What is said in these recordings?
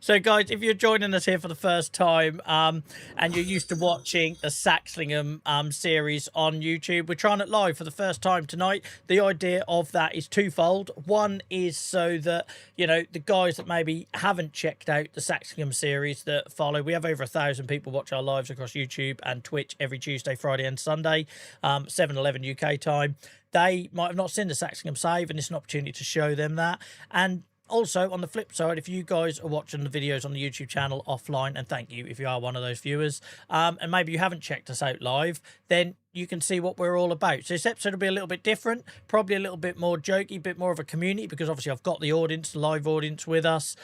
So, guys, if you're joining us here for the first time and you're used to watching the SaxlingHAMs series on YouTube, we're trying it live for the first time tonight. The idea of that is twofold. One is so that, you know, the guys that maybe haven't checked out the SaxlingHAMs series that follow, we have over 1,000 people watch our lives across YouTube and Twitch every Tuesday, Friday and Sunday, 7:11 UK time. They might have not seen the SaxlingHAMs save, and it's an opportunity to show them that. And also, on the flip side, if you guys are watching the videos on the YouTube channel offline, and thank you if you are one of those viewers, and maybe you haven't checked us out live, then you can see what we're all about. So this episode will be a little bit different, probably a little bit more jokey, a bit more of a community, because obviously I've got the audience, the live audience with us.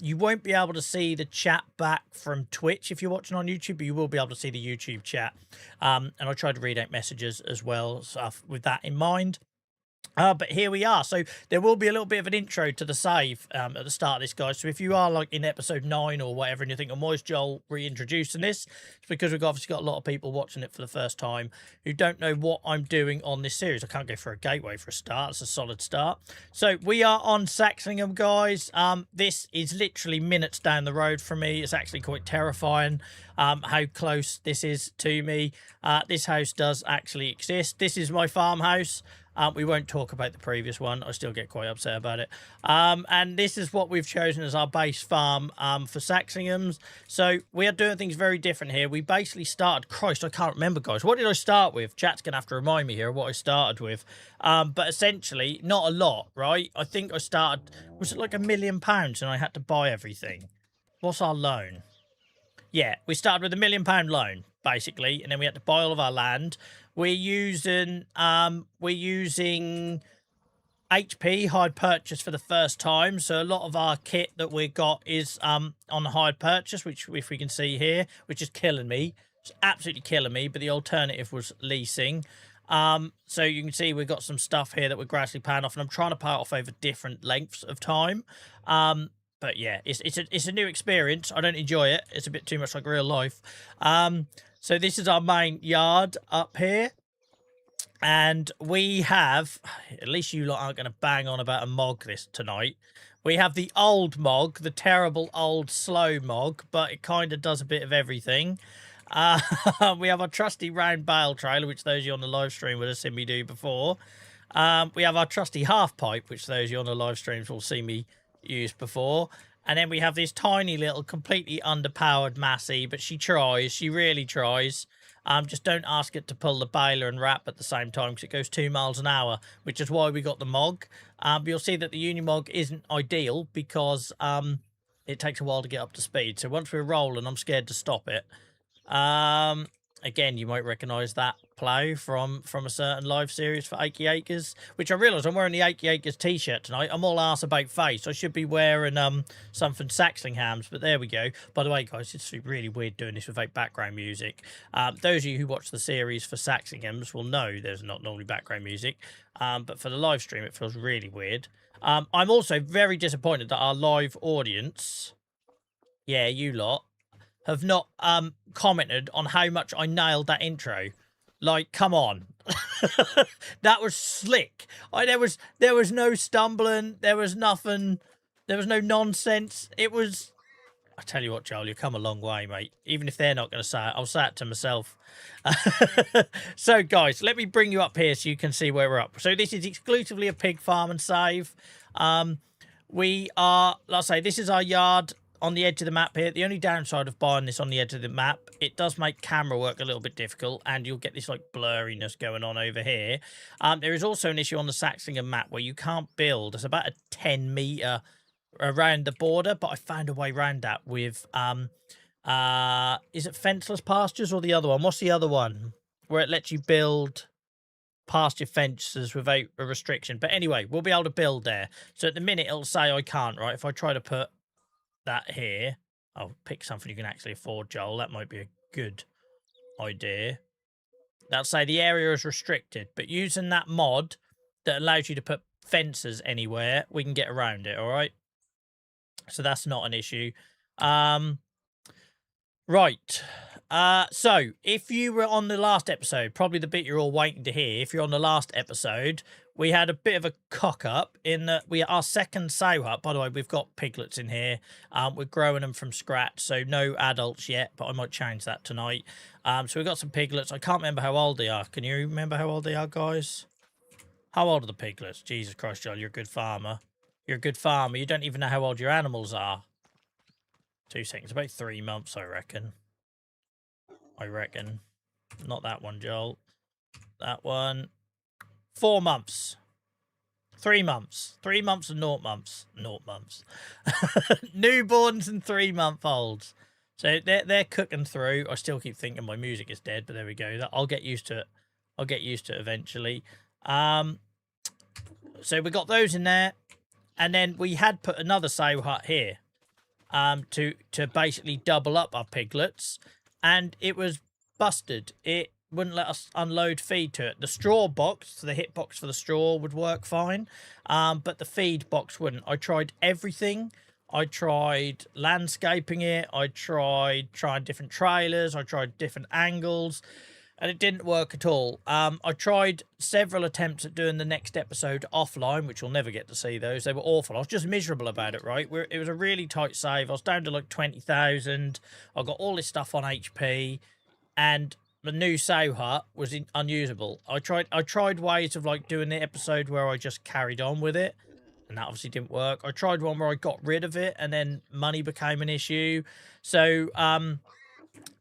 You won't be able to see the chat back from Twitch if you're watching on YouTube, but you will be able to see the YouTube chat. And I tried to read out messages as well, so with that in mind. But here we are. So there will be a little bit of an intro to the save at the start of this, guys. So if you are like in episode 9 or whatever and you think, why is Joel reintroducing this? It's because we've obviously got a lot of people watching it for the first time who don't know what I'm doing on this series. I can't go for a gateway for a start. It's a solid start. So we are on SaxlingHAMs, guys. This is literally minutes down the road from me. It's actually quite terrifying how close this is to me. This house does actually exist. This is my farmhouse. We won't talk about the previous one. I still get quite upset about it. And this is what we've chosen as our base farm for SaxlingHAMs. So we are doing things very different here. We basically started... Christ, I can't remember, guys. What did I start with? Chat's going to have to remind me here of what I started with. But essentially, not a lot, right? I think I started... Was it like £1 million and I had to buy everything? What's our loan? Yeah, we started with £1 million loan, basically, and then we had to buy all of our land. We're using HP hired purchase for the first time, so a lot of our kit that we got is on the hired purchase, which if we can see here, which is killing me. It's absolutely killing me, but the alternative was leasing. So you can see we've got some stuff here that we're gradually paying off, and I'm trying to pay it off over different lengths of time. But yeah, it's a new experience. I don't enjoy it. It's a bit too much like real life. So this is our main yard up here. And we have, at least you lot aren't going to bang on about a mog this tonight. We have the old mog, the terrible old slow mog, but it kind of does a bit of everything. We have our trusty round bale trailer, which those of you on the live stream would have seen me do before. We have our trusty half pipe, which those of you on the live streams will see me use before. And then we have this tiny little, completely underpowered Massey, but she tries. She really tries. Just don't ask it to pull the baler and wrap at the same time because it goes 2 miles an hour, which is why we got the mog. But you'll see that the Unimog isn't ideal because it takes a while to get up to speed. So once we're rolling, I'm scared to stop it. Again, you might recognise that plough from a certain live series for Achy Acres, which I realise I'm wearing the Achy Acres t-shirt tonight. I'm all arse about face. I should be wearing something SaxlingHAMs, but there we go. By the way, guys, it's really weird doing this without background music. Those of you who watch the series for SaxlingHAMs will know there's not normally background music, but for the live stream, it feels really weird. I'm also very disappointed that our live audience, yeah, you lot, have not commented on how much I nailed that intro. Like, come on. That was slick. There was no stumbling. There was nothing. There was no nonsense. It was... I tell you what, Joel, you've come a long way, mate. Even if they're not going to say it, I'll say it to myself. So, guys, let me bring you up here so you can see where we're up. So this is exclusively a pig farm and save. We are, like I say, this is our yard on the edge of the map here. The only downside of buying this on the edge of the map, it does make camera work a little bit difficult, and you'll get this like blurriness going on over here. There is also an issue on the SaxlingHAMs map where you can't build. It's about a 10 meter around the border, but I found a way around that with is it fenceless pastures or the other one? What's the other one where it lets you build past your fences without a restriction? But anyway, we'll be able to build there. So at the minute it'll say I can't, right? If I try to put that here, I'll pick something you can actually afford, Joel. That might be a good idea. That'll say the area is restricted, but using that mod that allows you to put fences anywhere, we can get around it. All right, so that's not an issue. Right, So if you were on the last episode, probably the bit you're all waiting to hear, if you're on the last episode, we had a bit of a cock up in that our second sow hut. By the way, we've got piglets in here. We're growing them from scratch, so no adults yet, but I might change that tonight. So we've got some piglets. I can't remember how old they are. Can you remember how old they are, guys? How old are the piglets? Jesus Christ, Joel, you're a good farmer. You're a good farmer. You don't even know how old your animals are. 2 seconds. About 3 months, I reckon. Not that one, Joel. That one. 4 months. 3 months. 3 months and 0 months. 0 months. Newborns and 3-month-olds. So they're cooking through. I still keep thinking my music is dead, but there we go. I'll get used to it. I'll get used to it eventually. So we got those in there. And then we had put another sow hut here. To basically double up our piglets. And it was busted. It wouldn't let us unload feed to it. The straw box, the hit box for the straw would work fine, but the feed box wouldn't. I tried everything. I tried landscaping it. I tried trying different trailers. I tried different angles, and it didn't work at all. I tried several attempts at doing the next episode offline, which you'll never get to see those. They were awful. I was just miserable about it, right? It was a really tight save. I was down to like 20,000. I got all this stuff on HP, and the new sow hut was unusable. I tried ways of like doing the episode where I just carried on with it, and that obviously didn't work. I tried one where I got rid of it, and then money became an issue. So,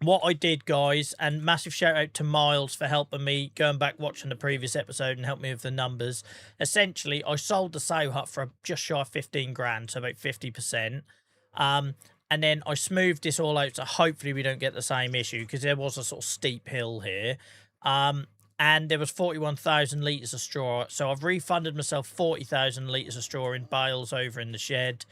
what I did, guys, and massive shout out to Miles for helping me going back watching the previous episode and help me with the numbers. Essentially, I sold the sow hut for just shy of 15 grand, so about 50%. And then I smoothed this all out, so hopefully we don't get the same issue, because there was a sort of steep hill here. And there was 41,000 litres of straw, so I've refunded myself 40,000 litres of straw in bales over in the shed.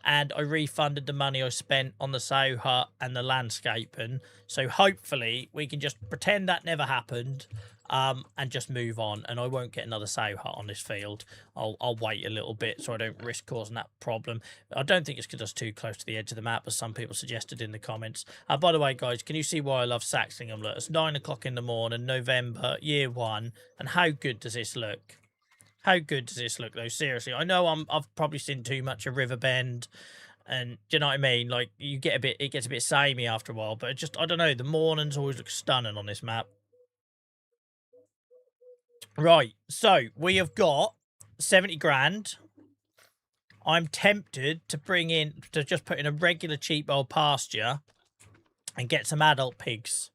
And I refunded the money I spent on the sow hut and the landscaping. So hopefully we can just pretend that never happened, and just move on. And I won't get another sow hut on this field. I'll wait a little bit so I don't risk causing that problem. I don't think it's because it's too close to the edge of the map, as some people suggested in the comments. By the way, guys, can you see why I love Saxlingham? Look, it's 9 o'clock in the morning, November, year 1. And how good does this look? How good does this look, though? Seriously, I know I've probably seen too much of Riverbend, and do you know what I mean? Like, it gets a bit samey after a while, but it just, I don't know, the mornings always look stunning on this map. Right, so we have got 70 grand. I'm tempted to just put in a regular cheap old pasture and get some adult pigs.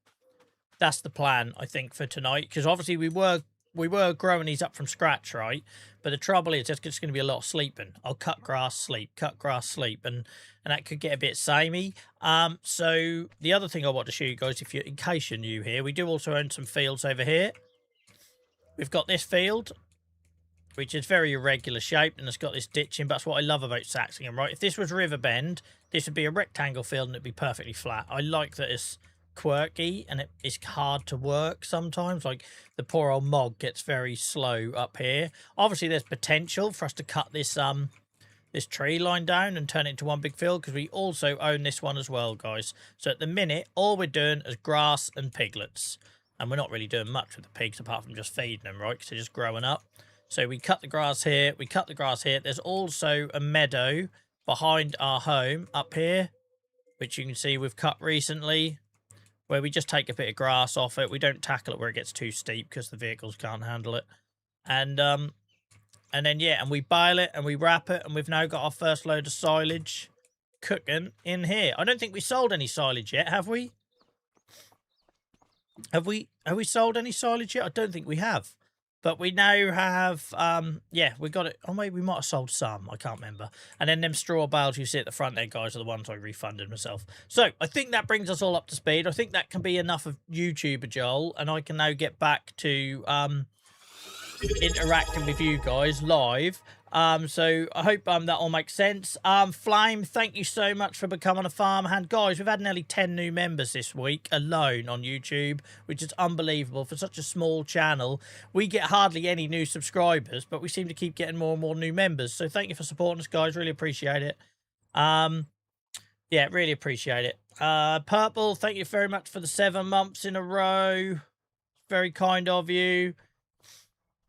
That's the plan, I think, for tonight, because obviously we were growing these up from scratch, right? But the trouble is, there's just going to be a lot of sleeping. I'll cut grass, sleep, and that could get a bit samey. So the other thing I want to show you guys, in case you're new here, we do also own some fields over here. We've got this field, which is very irregular shaped, and it's got this ditching. But that's what I love about Saxlingham, right? If this was Riverbend, this would be a rectangle field and it'd be perfectly flat. I like that it's quirky and it's hard to work sometimes. Like, the poor old mog gets very slow up here. Obviously there's potential for us to cut this this tree line down and turn it into one big field, because we also own this one as well, guys. So at the minute, all we're doing is grass and piglets, and we're not really doing much with the pigs apart from just feeding them, right? Because they're just growing up. So we cut the grass here, we cut the grass here. There's also a meadow behind our home up here, which you can see we've cut recently, where we just take a bit of grass off it. We don't tackle it where it gets too steep, because the vehicles can't handle it. And then, yeah, and we bale it and we wrap it, and we've now got our first load of silage cooking in here. I don't think we sold any silage yet, have we? Have we sold any silage yet? I don't think we have. But we now have, yeah, we got it. Oh, maybe we might have sold some. I can't remember. And then them straw bales you see at the front there, guys, are the ones I refunded myself. So I think that brings us all up to speed. I think that can be enough of YouTuber Joel, and I can now get back to interacting with you guys live. So I hope that all makes sense. Flame, thank you so much for becoming a farmhand. Guys, we've had nearly 10 new members this week alone on YouTube, which is unbelievable for such a small channel. We get hardly any new subscribers, but we seem to keep getting more and more new members. So thank you for supporting us, guys. Really appreciate it. Yeah, really appreciate it. Purple, thank you very much for the 7 months in a row. Very kind of you.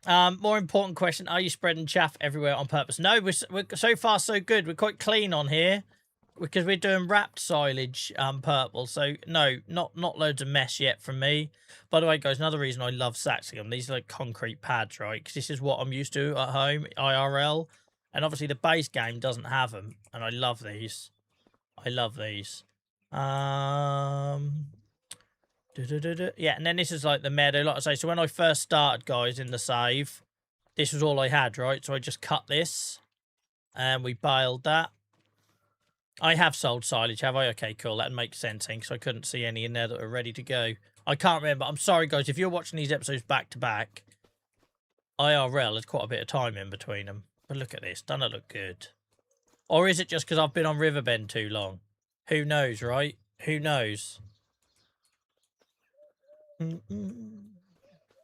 More important question, are you spreading chaff everywhere on purpose? No, we're so far so good. We're quite clean on here because we're doing wrapped silage, Purple. So no, not loads of mess yet from me. By the way, guys, another reason I love Saxlingham, these are like concrete pads, right? Because this is what I'm used to at home, IRL. And obviously the base game doesn't have them. And I love these. I love these. Yeah, and then this is like the meadow, like I say. So when I first started, guys, in the save, this was all I had, right? So I just cut this, and we baled that. I have sold silage, have I? Okay, cool. That makes sense, because I couldn't see any in there that were ready to go. I can't remember. I'm sorry, guys. If you're watching these episodes back to back, IRL, there's quite a bit of time in between them. But look at this. Doesn't it look good? Or is it just because I've been on Riverbend too long? Who knows, right? Who knows? I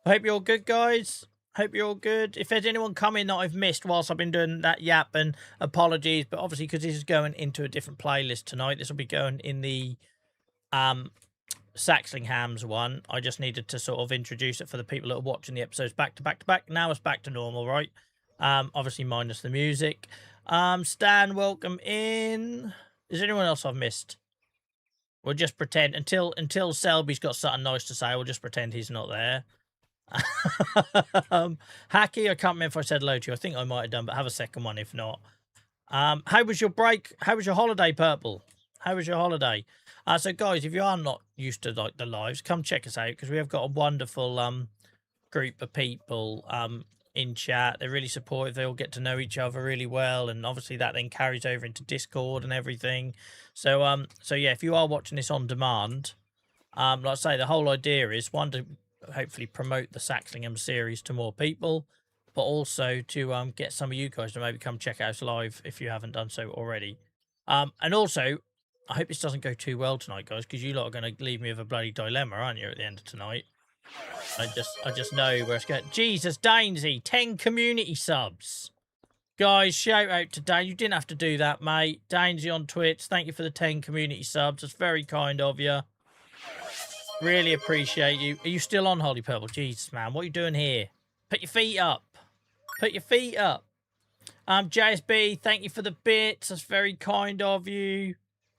hope you're all good, guys. Hope you're all good. If there's anyone coming that I've missed whilst I've been doing that yap, and apologies, but obviously because this is going into a different playlist tonight, this will be going in the SaxlingHAMs one. I just needed to sort of introduce it for the people that are watching the episodes back to back to back. Now it's back to normal, right? Obviously minus the music. Stan, welcome in. Is there anyone else I've missed? We'll just pretend until Selby's got something nice to say. We'll just pretend he's not there. Hacky, I can't remember if I said hello to you. I think I might have done, but have a second one if not. How was your break? How was your holiday, Purple? How was your holiday? So guys, if you are not used to like the lives, come check us out because we have got a wonderful group of people in chat. They're really supportive. They all get to know each other really well, and obviously that then carries over into Discord and everything. So so yeah, if you are watching this on demand, like I say, the whole idea is one, to hopefully promote the Saxlingham series to more people, but also to get some of you guys to maybe come check us live if you haven't done so already. And also, I hope this doesn't go too well tonight, guys, because you lot are going to leave me with a bloody dilemma, aren't you, at the end of tonight? I just know where it's going. Jesus, Dainsy, 10 community subs. Guys, shout out to Dane. You didn't have to do that, mate. Dainsy on Twitch, thank you for the 10 community subs. That's very kind of you. Really appreciate you. Are you still on, Holy Purple? Jesus, man. What are you doing here? Put your feet up. Put your feet up. JSB, thank you for the bits. That's very kind of you.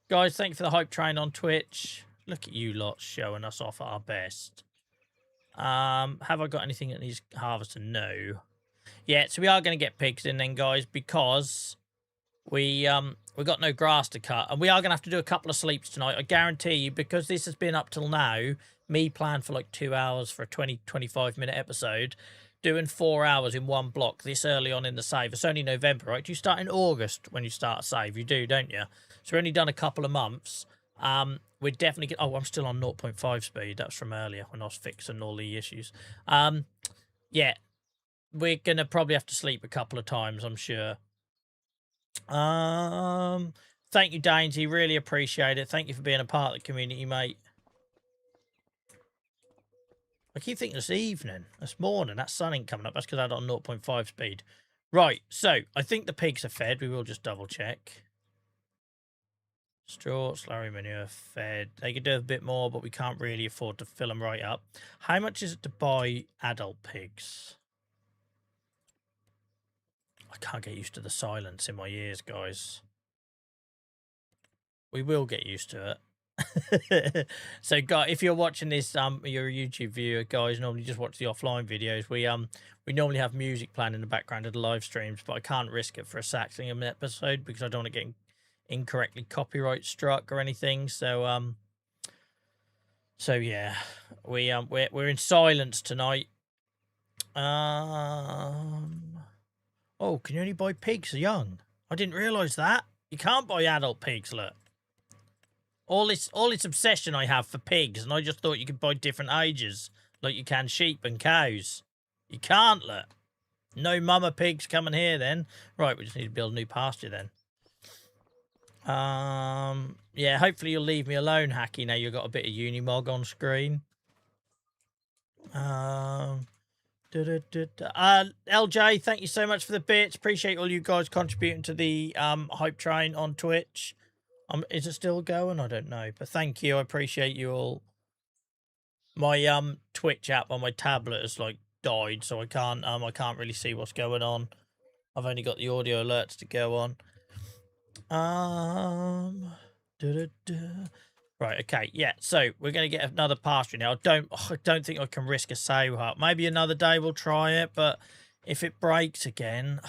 Guys, thank you for the hype train on Twitch. Look at you lot showing us off at our best. Have I got anything that needs harvested? No. Yeah, so we are going to get pigs in then, guys, because we got no grass to cut, and we are going to have to do a couple of sleeps tonight. I guarantee you, because this has been up till now, me planned for like 2 hours for a 20-25 minute episode, doing 4 hours in one block this early on in the save. It's only November, right? Do you start in August when you start a save? You do, don't you? So we've only done a couple of months. We're definitely oh, I'm still on 0.5 speed. That's from earlier when I was fixing all the issues. Yeah, we're gonna probably have to sleep a couple of times, I'm sure. Thank you, Dainsy. Really appreciate it. Thank you for being a part of the community, mate. I keep thinking it's evening. It's morning. That sun ain't coming up. That's because I had it on 0.5 speed. Right, so I think the pigs are fed. We will just double check. Straw, slurry manure, fed. They could do a bit more, but we can't really afford to fill them right up. How much is it to buy adult pigs? I can't get used to the silence in my ears, guys. We will get used to it. So, guys, if you're watching this, you're a YouTube viewer, guys, normally just watch the offline videos. We normally have music playing in the background of the live streams, but I can't risk it for a Saxlingham episode because I don't want to get incorrectly copyright struck or anything. So so yeah, we're in silence tonight. Oh, can you only buy pigs young? I didn't realize that. You can't buy adult pigs. Look, all this obsession I have for pigs, and I just thought you could buy different ages like you can sheep and cows. You can't. Look, no mama pigs coming here then. Right, we just need to build a new pasture then. Yeah, hopefully you'll leave me alone, Hacky, now you've got a bit of Unimog on screen. LJ, thank you so much for the bits. Appreciate all you guys contributing to the hype train on Twitch. Is it still going? I don't know. But thank you. I appreciate you all. My Twitch app on my tablet has like died, so I can't really see what's going on. I've only got the audio alerts to go on. Right, okay, yeah. So we're gonna get another pasture now. I don't think I can risk a sale hut. Maybe another day we'll try it, but if it breaks again,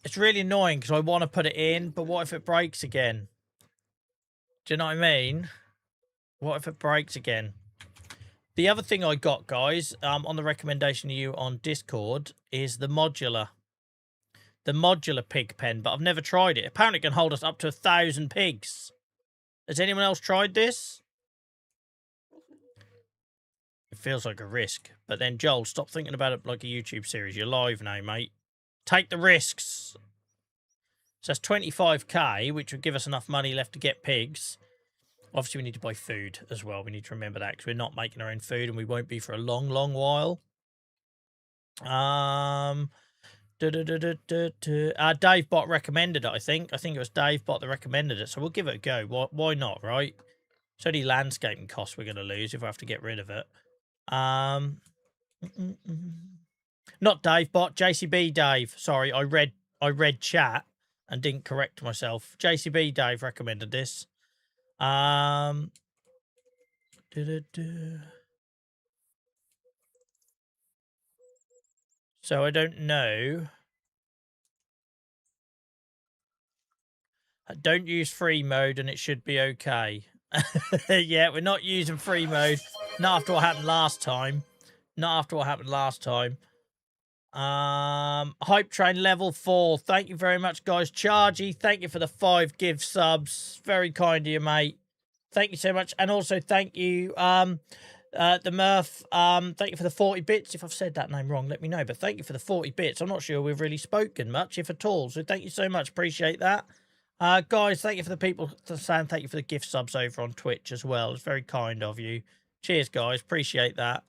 it's really annoying because I want to put it in, but what if it breaks again? Do you know what I mean? What if it breaks again? The other thing I got, guys, on the recommendation of you on Discord is the modular pig pen, but I've never tried it. Apparently it can hold us up to 1,000 pigs. Has anyone else tried this? It feels like a risk. But then, Joel, stop thinking about it like a YouTube series. You're live now, mate. Take the risks. So that's 25k, which would give us enough money left to get pigs. Obviously, we need to buy food as well. We need to remember that because we're not making our own food and we won't be for a long, long while. Dave Bot recommended it, I think. I think it was Dave Bot that recommended it. So we'll give it a go. Why not, right? It's only landscaping costs we're going to lose if I have to get rid of it. Not Dave Bot, JCB Dave. Sorry, I read chat and didn't correct myself. JCB Dave recommended this. So I don't know. Don't use free mode and it should be okay. Yeah, we're not using free mode. Not after what happened last time. Not after what happened last time. Hype Train level 4. Thank you very much, guys. Chargy, thank you for the 5 gift subs. Very kind of you, mate. Thank you so much. And also thank you, the Murph, thank you for the 40 bits. If I've said that name wrong, let me know. But thank you for the 40 bits. I'm not sure we've really spoken much, if at all. So thank you so much. Appreciate that. Guys, thank you for the people saying thank you for the gift subs over on Twitch as well. It's very kind of you. Cheers, guys. Appreciate that.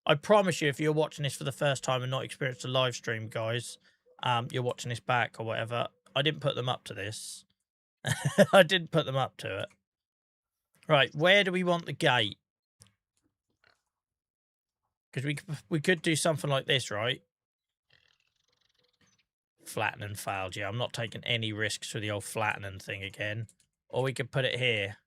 I promise you, if you're watching this for the first time and not experienced a live stream, guys, you're watching this back or whatever. I didn't put them up to this. I didn't put them up to it. Right, where do we want the gate? Because we could do something like this, right? Flatten and failed. Yeah, I'm not taking any risks for the old flattening thing again. Or we could put it here.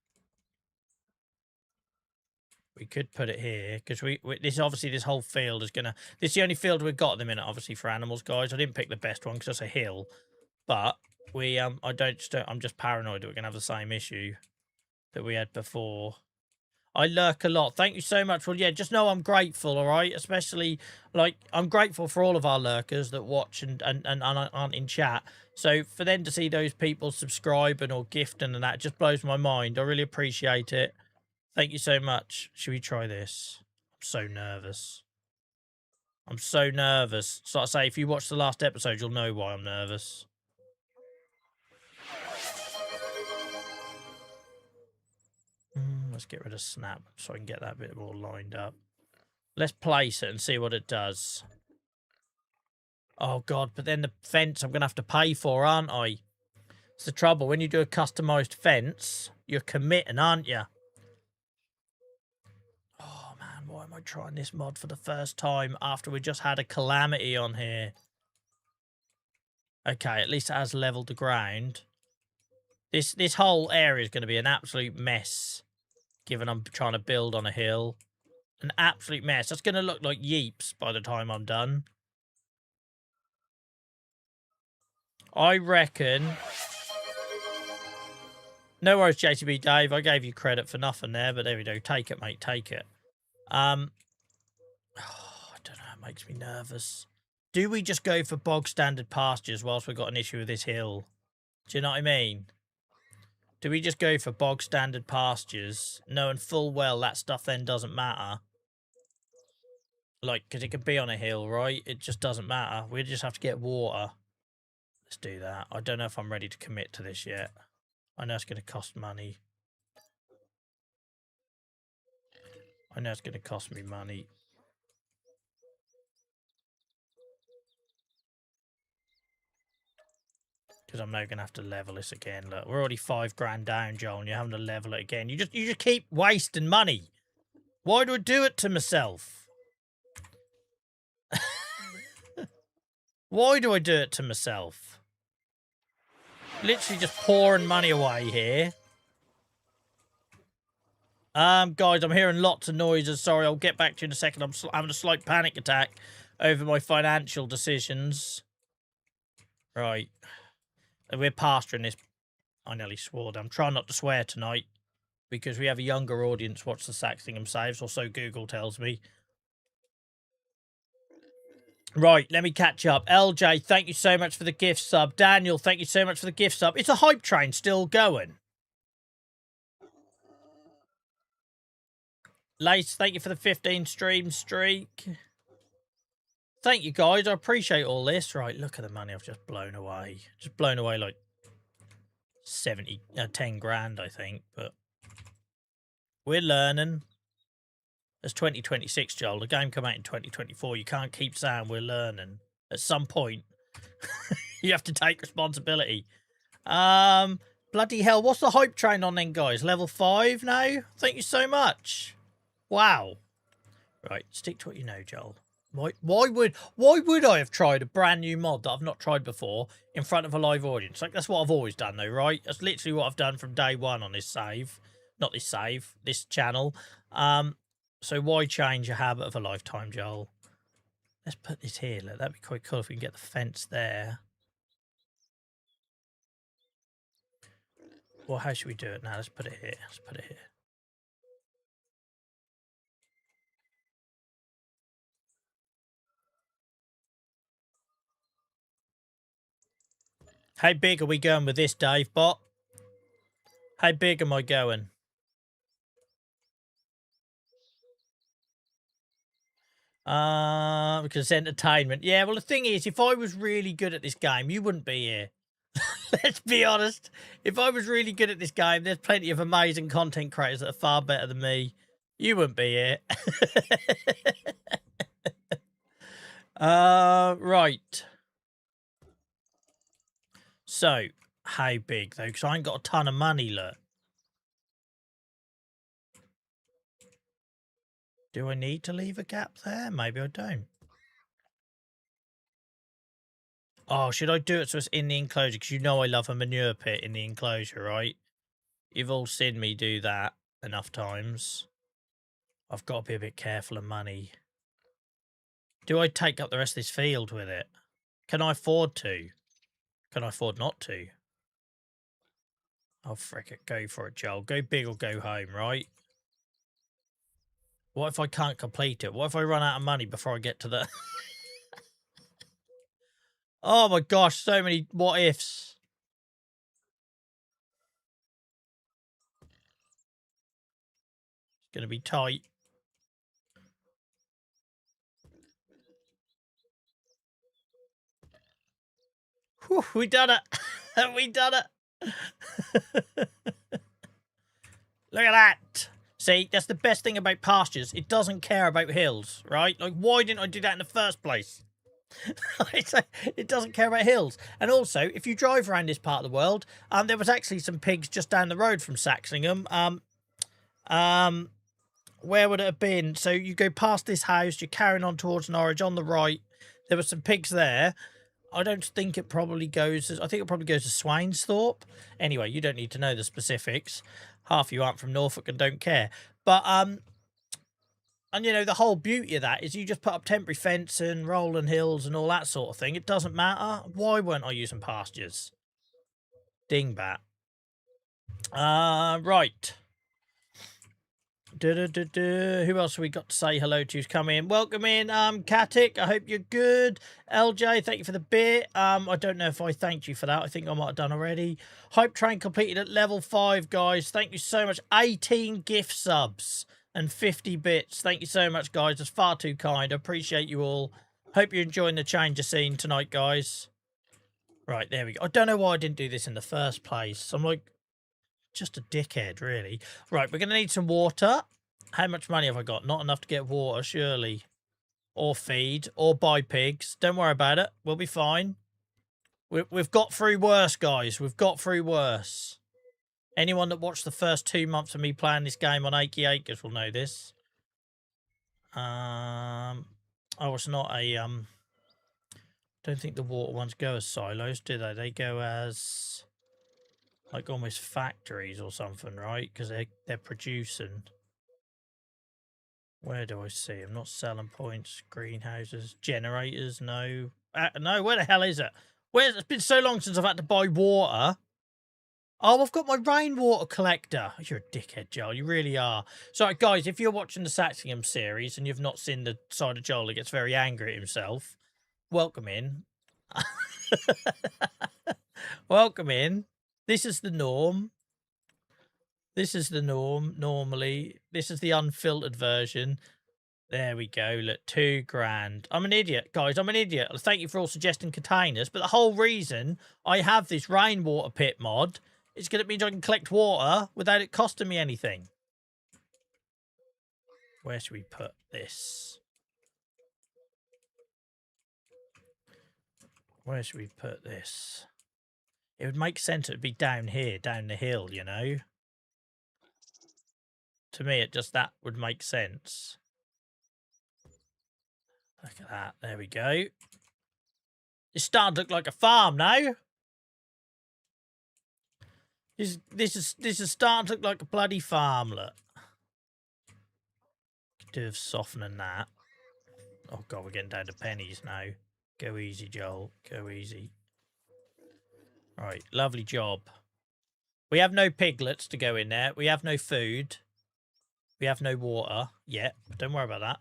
We could put it here because this obviously this whole field is gonna. This is the only field we've got at the minute, obviously for animals, guys. I didn't pick the best one because it's a hill, but we I'm just paranoid that we're gonna have the same issue that we had before. I lurk a lot. Thank you so much. Well, yeah, just know I'm grateful, all right? Especially, like, I'm grateful for all of our lurkers that watch and aren't in chat. So for them to see those people subscribing or gifting and that just blows my mind. I really appreciate it. Thank you so much. Should we try this? I'm so nervous. I'm so nervous. So I say, if you watch the last episode, you'll know why I'm nervous. Let's get rid of snap so I can get that bit more lined up. Let's place it and see what it does. Oh, God, but then the fence I'm going to have to pay for, aren't I? It's the trouble. When you do a customised fence, you're committing, aren't you? Oh, man, why am I trying this mod for the first time after we just had a calamity on here? Okay, at least it has leveled the ground. This whole area is going to be an absolute mess, given I'm trying to build on a hill. An absolute mess. That's going to look like Yeeps by the time I'm done. I reckon... No worries, JTB Dave. I gave you credit for nothing there, but there we go. Take it, mate. Take it. I don't know. It makes me nervous. Do we just go for bog standard pastures whilst we've got an issue with this hill? Do you know what I mean? Do we just go for bog standard pastures, knowing full well that stuff then doesn't matter? Like, because it could be on a hill, right? It just doesn't matter. We just have to get water. Let's do that. I don't know if I'm ready to commit to this yet. I know it's going to cost money. I know it's going to cost me money. Because I'm now going to have to level this again. Look, we're already 5 grand down, Joel, and you're having to level it again. You just keep wasting money. Why do I do it to myself? Why do I do it to myself? Literally just pouring money away here. Guys, I'm hearing lots of noises. Sorry, I'll get back to you in a second. I'm having a slight panic attack over my financial decisions. Right. We're pastoring this. I nearly swore. I'm trying not to swear tonight because we have a younger audience watch the SaxlingHAMs saves, or so Google tells me. Right, let me catch up. LJ, thank you so much for the gift sub. Daniel, thank you so much for the gift sub. It's a hype train still going. Lace, thank you for the 15 stream streak. Thank you, guys. I appreciate all this. Right, look at the money I've just blown away. Just blown away like 10 grand, I think. But we're learning. It's 2026, Joel. The game come out in 2024. You can't keep saying we're learning. At some point, you have to take responsibility. Bloody hell. What's the hype train on then, guys? Level 5 now? Thank you so much. Wow. Right, stick to what you know, Joel. Why would I have tried a brand new mod that I've not tried before in front of a live audience? Like, that's what I've always done, though, right? That's literally what I've done from day one on this save. Not this save, this channel. So why change a habit of a lifetime, Joel? Let's put this here. Look, that'd be quite cool if we can get the fence there. Well, how should we do it now? Let's put it here. Let's put it here. How big are we going with this, Dave Bot? How big am I going? Because it's entertainment. Yeah, well, the thing is, if I was really good at this game, you wouldn't be here. Let's be honest. If I was really good at this game, there's plenty of amazing content creators that are far better than me. You wouldn't be here. Right. So, how big, though? Because I ain't got a ton of money, look. Do I need to leave a gap there? Maybe I don't. Oh, should I do it so it's in the enclosure? Because you know I love a manure pit in the enclosure, right? You've all seen me do that enough times. I've got to be a bit careful of money. Do I take up the rest of this field with it? Can I afford to? Can I afford not to? Oh, frick it. Go for it, Joel. Go big or go home, right? What if I can't complete it? What if I run out of money before I get to the... Oh my gosh, so many what ifs. It's going to be tight. Whew, we done it. We done it. Look at that. See, that's the best thing about pastures. It doesn't care about hills, right? Like, why didn't I do that in the first place? It doesn't care about hills. And also, if you drive around this part of the world, there was actually some pigs just down the road from Saxlingham. Where would it have been? So you go past this house, you're carrying on towards Norwich on the right. There were some pigs there. I don't think it probably goes... I think it probably goes to Swainsthorpe. Anyway, you don't need to know the specifics. Half you aren't from Norfolk and don't care. But, and, you know, the whole beauty of that is you just put up temporary fence and rolling hills and all that sort of thing. It doesn't matter. Why weren't I using pastures? Dingbat. Right. Who else have we got to say hello to? Come in. Welcome in, Katik. I hope you're good. LJ, thank you for the bit. I don't know if I thanked you for that. I think I might have done already. Hype train completed at level 5, guys. Thank you so much. 18 gift subs and 50 bits. Thank you so much, guys. That's far too kind. I appreciate you all. Hope you're enjoying the change of scene tonight, guys. Right, there we go. I don't know why I didn't do this in the first place. I'm like... just a dickhead, really. Right, we're going to need some water. How much money have I got? Not enough to get water, surely. Or feed, or buy pigs. Don't worry about it. We'll be fine. We've got through worse, guys. We've got through worse. Anyone that watched the first 2 months of me playing this game on Achy Acres will know this. Oh, it's not a don't think the water ones go as silos, do they? They go as like almost factories or something, right? Because they're producing. Where do I see them? Not selling points, greenhouses, generators. No, no. Where the hell is it? It's been so long since I've had to buy water. Oh, I've got my rainwater collector. You're a dickhead, Joel. You really are. So, guys, if you're watching the SaxlingHAMs series and you've not seen the side of Joel that gets very angry at himself, welcome in. Welcome in. This is the norm. This is the norm, normally. This is the unfiltered version. There we go. Look, £2,000. I'm an idiot, guys. I'm an idiot. Thank you for all suggesting containers. But the whole reason I have this rainwater pit mod is because it means I can collect water without it costing me anything. Where should we put this? Where should we put this? It would make sense it would be down here, down the hill, you know? To me, that would make sense. Look at that. There we go. It's starting to look like a farm now. This is starting to look like a bloody farm, look. Could do with softening that. Oh god, we're getting down to pennies now. Go easy, Joel. Go easy. Right, lovely job. We have no piglets to go in there. We have no food. We have no water yet. Don't worry about that.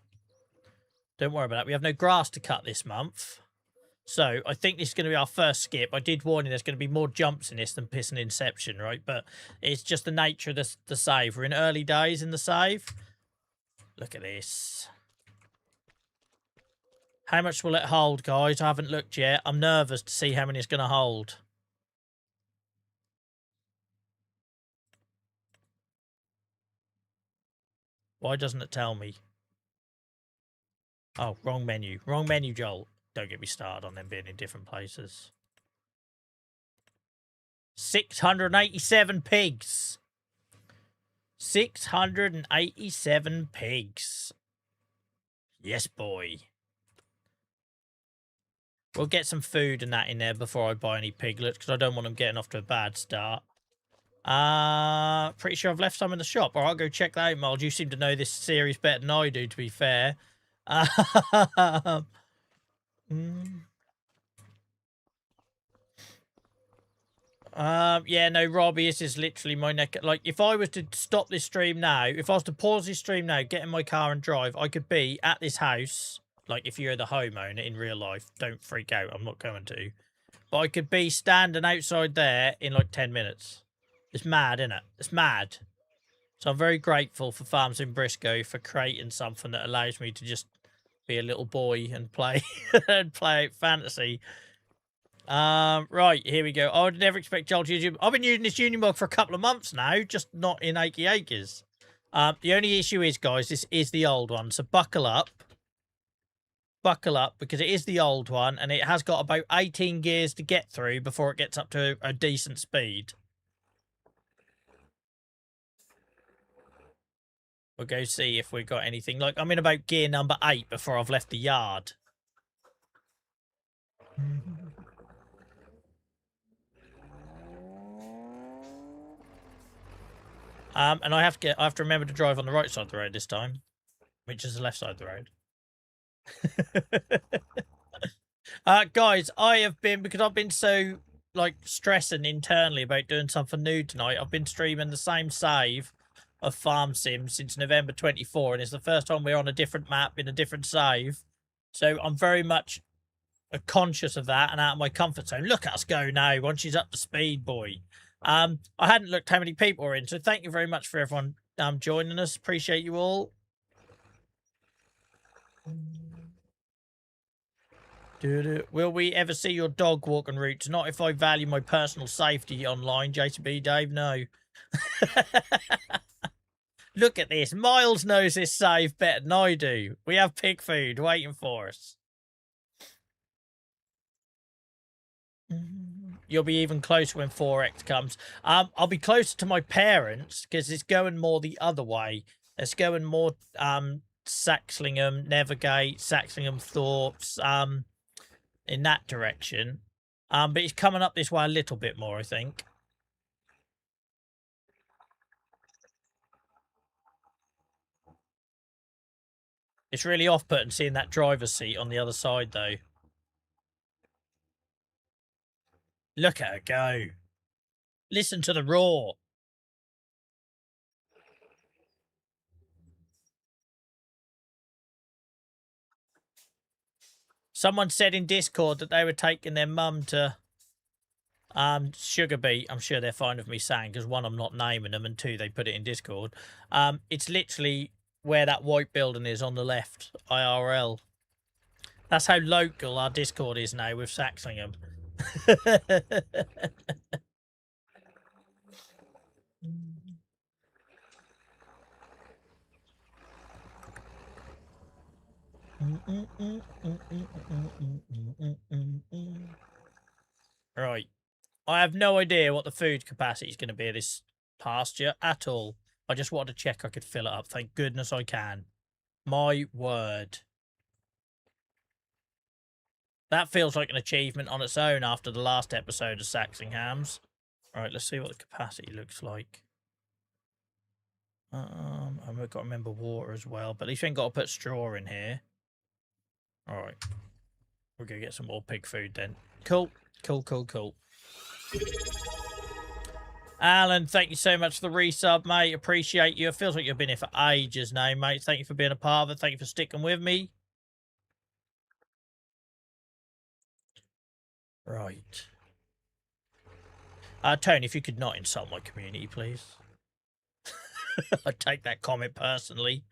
Don't worry about that. We have no grass to cut this month. So I think this is going to be our first skip. I did warn you there's going to be more jumps in this than piss and Inception, right? But it's just the nature of the save. We're in early days in the save. Look at this. How much will it hold, guys? I haven't looked yet. I'm nervous to see how many it's going to hold. Why doesn't it tell me? Oh, wrong menu. Wrong menu, Joel. Don't get me started on them being in different places. 687 pigs. 687 pigs. Yes, boy. We'll get some food and that in there before I buy any piglets, because I don't want them getting off to a bad start. Pretty sure I've left some in the shop. All right, I'll go check that out, Miles. You seem to know this series better than I do, to be fair. Yeah, no, Robbie, this is literally my neck. Like, if I was to stop this stream now, if I was to pause this stream now, get in my car and drive, I could be at this house. Like, if you're the homeowner in real life, don't freak out. I'm not going to. But I could be standing outside there in like 10 minutes. It's mad, isn't it? It's mad. So I'm very grateful for Farms in Briscoe for creating something that allows me to just be a little boy and play and play fantasy. Right, here we go. I would never expect Joel to use it. I've been using this Unimog for a couple of months now, just not in Achy Acres. The only issue is, guys, this is the old one, so buckle up. Buckle up, because it is the old one, and it has got about 18 gears to get through before it gets up to a decent speed. We'll go see if we've got anything. Like, I'm in about gear number 8 before I've left the yard. And I have to remember to drive on the right side of the road this time, which is the left side of the road. Guys, I have been, because I've been so like stressing internally about doing something new tonight, I've been streaming the same save of Farm Sim since November 24, and it's the first time we're on a different map in a different save. So I'm very much conscious of that and out of my comfort zone. Look at us go now, once she's up to speed, boy. I hadn't looked how many people are in, so thank you very much for everyone joining us. Appreciate you all. Will we ever see your dog walking routes? Not if I value my personal safety online, JCB Dave, no. Look at this. Miles knows this save better than I do. We have pig food waiting for us. you'll be even closer when 4x comes. I'll be closer to my parents because it's going more the other way. It's going more Saxlingham, Nevergate, Saxlingham Thorpes, in that direction. But it's coming up this way a little bit more, I think. It's really off-putting seeing that driver's seat on the other side, though. Look at her go. Listen to the roar. Someone said in Discord that they were taking their mum to Sugar Beet. I'm sure they're fine with me saying, because one, I'm not naming them, and two, they put it in Discord. It's literally where that white building is on the left, IRL. That's how local our Discord is now with Saxlingham. Right. I have no idea what the food capacity is going to be at this pasture at all. I just wanted to check I could fill it up. Thank goodness I can. My word. That feels like an achievement on its own after the last episode of SaxlingHAMs. Right, let's see what the capacity looks like. And we've got to remember water as well, but at least we ain't got to put straw in here. All right. We're going to get some more pig food then. Cool. Cool. Alan, thank you so much for the resub, mate. Appreciate you. It feels like you've been here for ages now, mate. Thank you for being a part of it. Thank you for sticking with me. Right. Tony, if you could not insult my community, please. I'd take that comment personally.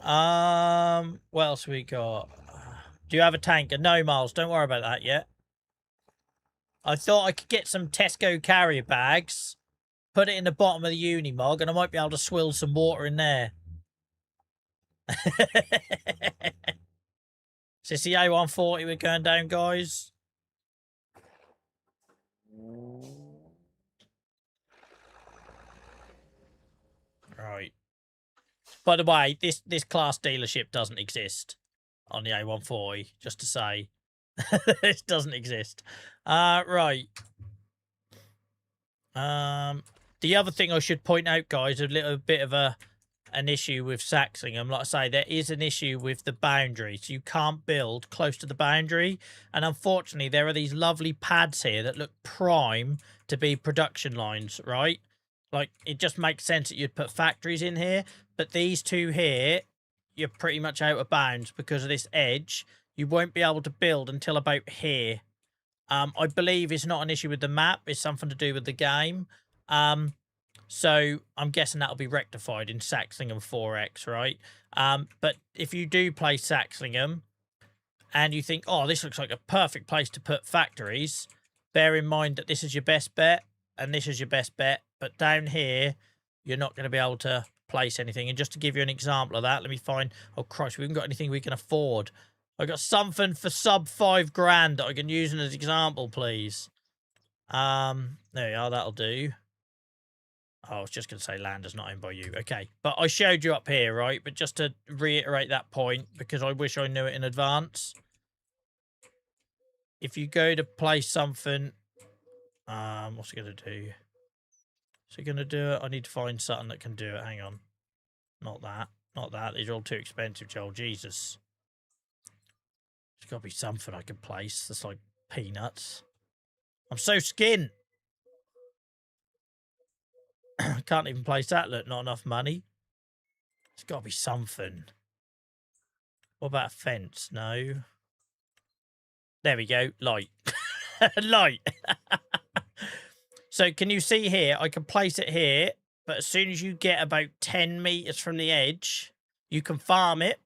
What else we got? Do you have a tanker? No, Miles, don't worry about that yet. I thought I could get some Tesco carrier bags, put it in the bottom of the Unimog, and I might be able to swill some water in there. Is this the A140 we're going down, guys? Right. By the way, this class dealership doesn't exist on the A140, just to say. It doesn't exist. Right. The other thing I should point out, guys, a little bit of an issue with Saxlingham. Like I say, there is an issue with the boundary. So you can't build close to the boundary. And unfortunately, there are these lovely pads here that look prime to be production lines, right? Like, it just makes sense that you'd put factories in here. But these two here, you're pretty much out of bounds because of this edge. You won't be able to build until about here. I believe it's not an issue with the map. It's something to do with the game. So I'm guessing that'll be rectified in Saxlingham 4X, right? But if you do play Saxlingham and you think, oh, this looks like a perfect place to put factories, bear in mind that this is your best bet and this is your best bet. But down here, you're not going to be able to place anything. And just to give you an example of that, let me find... Oh, Christ, we haven't got anything we can afford. I got something for sub $5,000 that I can use as an example, please. There we are. That'll do. Oh, I was just going to say land is not owned by you. Okay. But I showed you up here, right? But just to reiterate that point, because I wish I knew it in advance. If you go to place something... what's it going to do? Is it going to do it? I need to find something that can do it. Hang on. Not that. Not that. These are all too expensive, Joel. Jesus. There's got to be something I can place that's like peanuts. I'm so skint. Can't even place that. Look, not enough money. There's got to be something. What about a fence? No. There we go. Light. Light. So can you see here? I can place it here, but as soon as you get about 10 meters from the edge, you can farm it.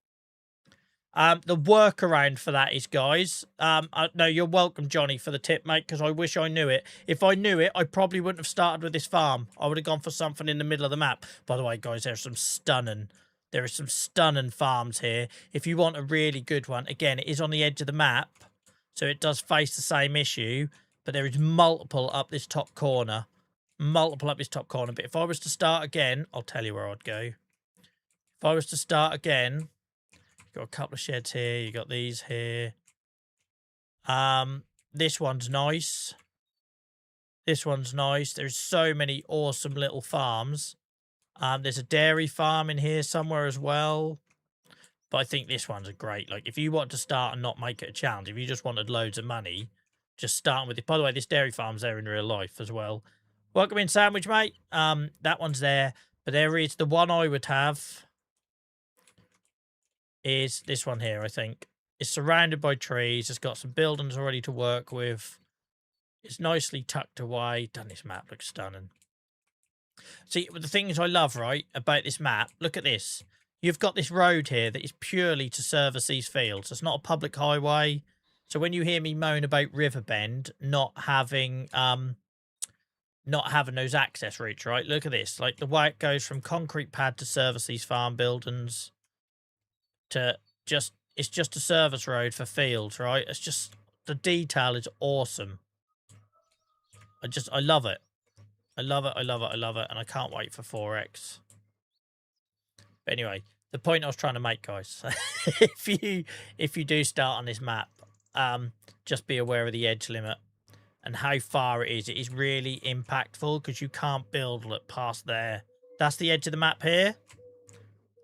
The workaround for that is, guys, no, you're welcome, Johnny, for the tip, mate, because I wish I knew it. If I knew it, I probably wouldn't have started with this farm. I would have gone for something in the middle of the map. By the way, guys, there's some stunning There are some stunning farms here. If you want a really good one, again, it is on the edge of the map, so it does face the same issue, but there is multiple up this top corner. Multiple up this top corner. But if I was to start again, I'll tell you where I'd go. If I was to start again, you've got a couple of sheds here. You got these here. This one's nice. This one's nice. There's so many awesome little farms. There's a dairy farm in here somewhere as well. But I think this one's a great. Like, if you want to start and not make it a challenge, if you just wanted loads of money, just starting with it. By the way, this dairy farm's there in real life as well. Welcome in, Sandwich, mate. That one's there. But there is the one I would have is this one here, I think. It's surrounded by trees. It's got some buildings already to work with. It's nicely tucked away. Doesn't this map look stunning? See, the things I love, right, about this map, look at this. You've got this road here that is purely to service these fields. It's not a public highway. So when you hear me moan about Riverbend not having those access routes, right? Look at this. Like, the way it goes from concrete pad to service these farm buildings to just, it's just a service road for fields, right? It's just, the detail is awesome. I love it. I love it, I love it, I love it, and I can't wait for 4X. But anyway, the point I was trying to make, guys, if you do start on this map, just be aware of the edge limit and how far it is. It is really impactful because you can't build past there. That's the edge of the map here,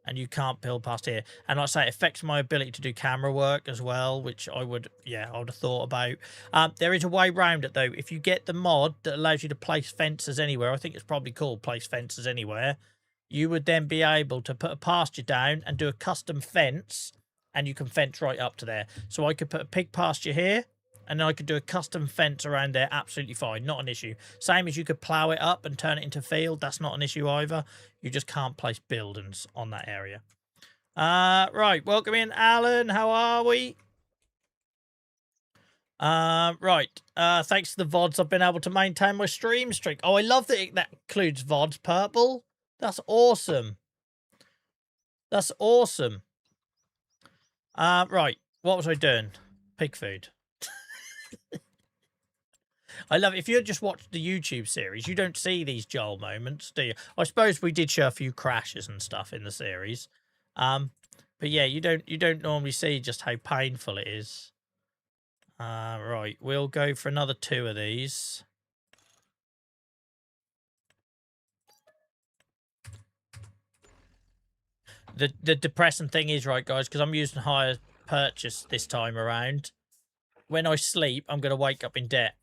and you can't build past here. And like I say, it affects my ability to do camera work as well, which I would have thought about. There is a way around it, though. If you get the mod that allows you to place fences anywhere, I think it's probably called place fences anywhere, you would then be able to put a pasture down and do a custom fence, and you can fence right up to there. So I could put a pig pasture here, and then I could do a custom fence around there absolutely fine. Not an issue. Same as you could plow it up and turn it into field. That's not an issue either. You just can't place buildings on that area. Right. Welcome in, Alan. How are we? Right. Thanks to the VODs, I've been able to maintain my stream streak. Oh, I love that that includes VODs purple. That's awesome. That's awesome. Right. What was I doing? Pig food. I love it. If you just watch the YouTube series, you don't see these Joel moments, do you? I suppose we did show a few crashes and stuff in the series. But yeah, you don't normally see just how painful it is. Right, we'll go for another 2 of these. The depressing thing is, right, guys, because I'm using hire purchase this time around. When I sleep, I'm going to wake up in debt.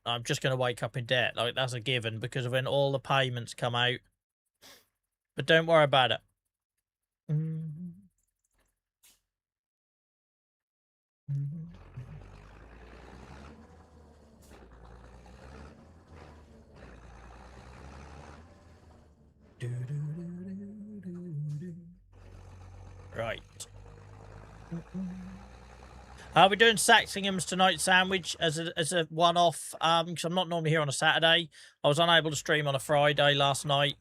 I'm just going to wake up in debt. Like, that's a given because of when all the payments come out. But don't worry about it. Right. We're doing SaxlingHAMs tonight, Sandwich, as a one-off, because I'm not normally here on a Saturday. I was unable to stream on a Friday last night,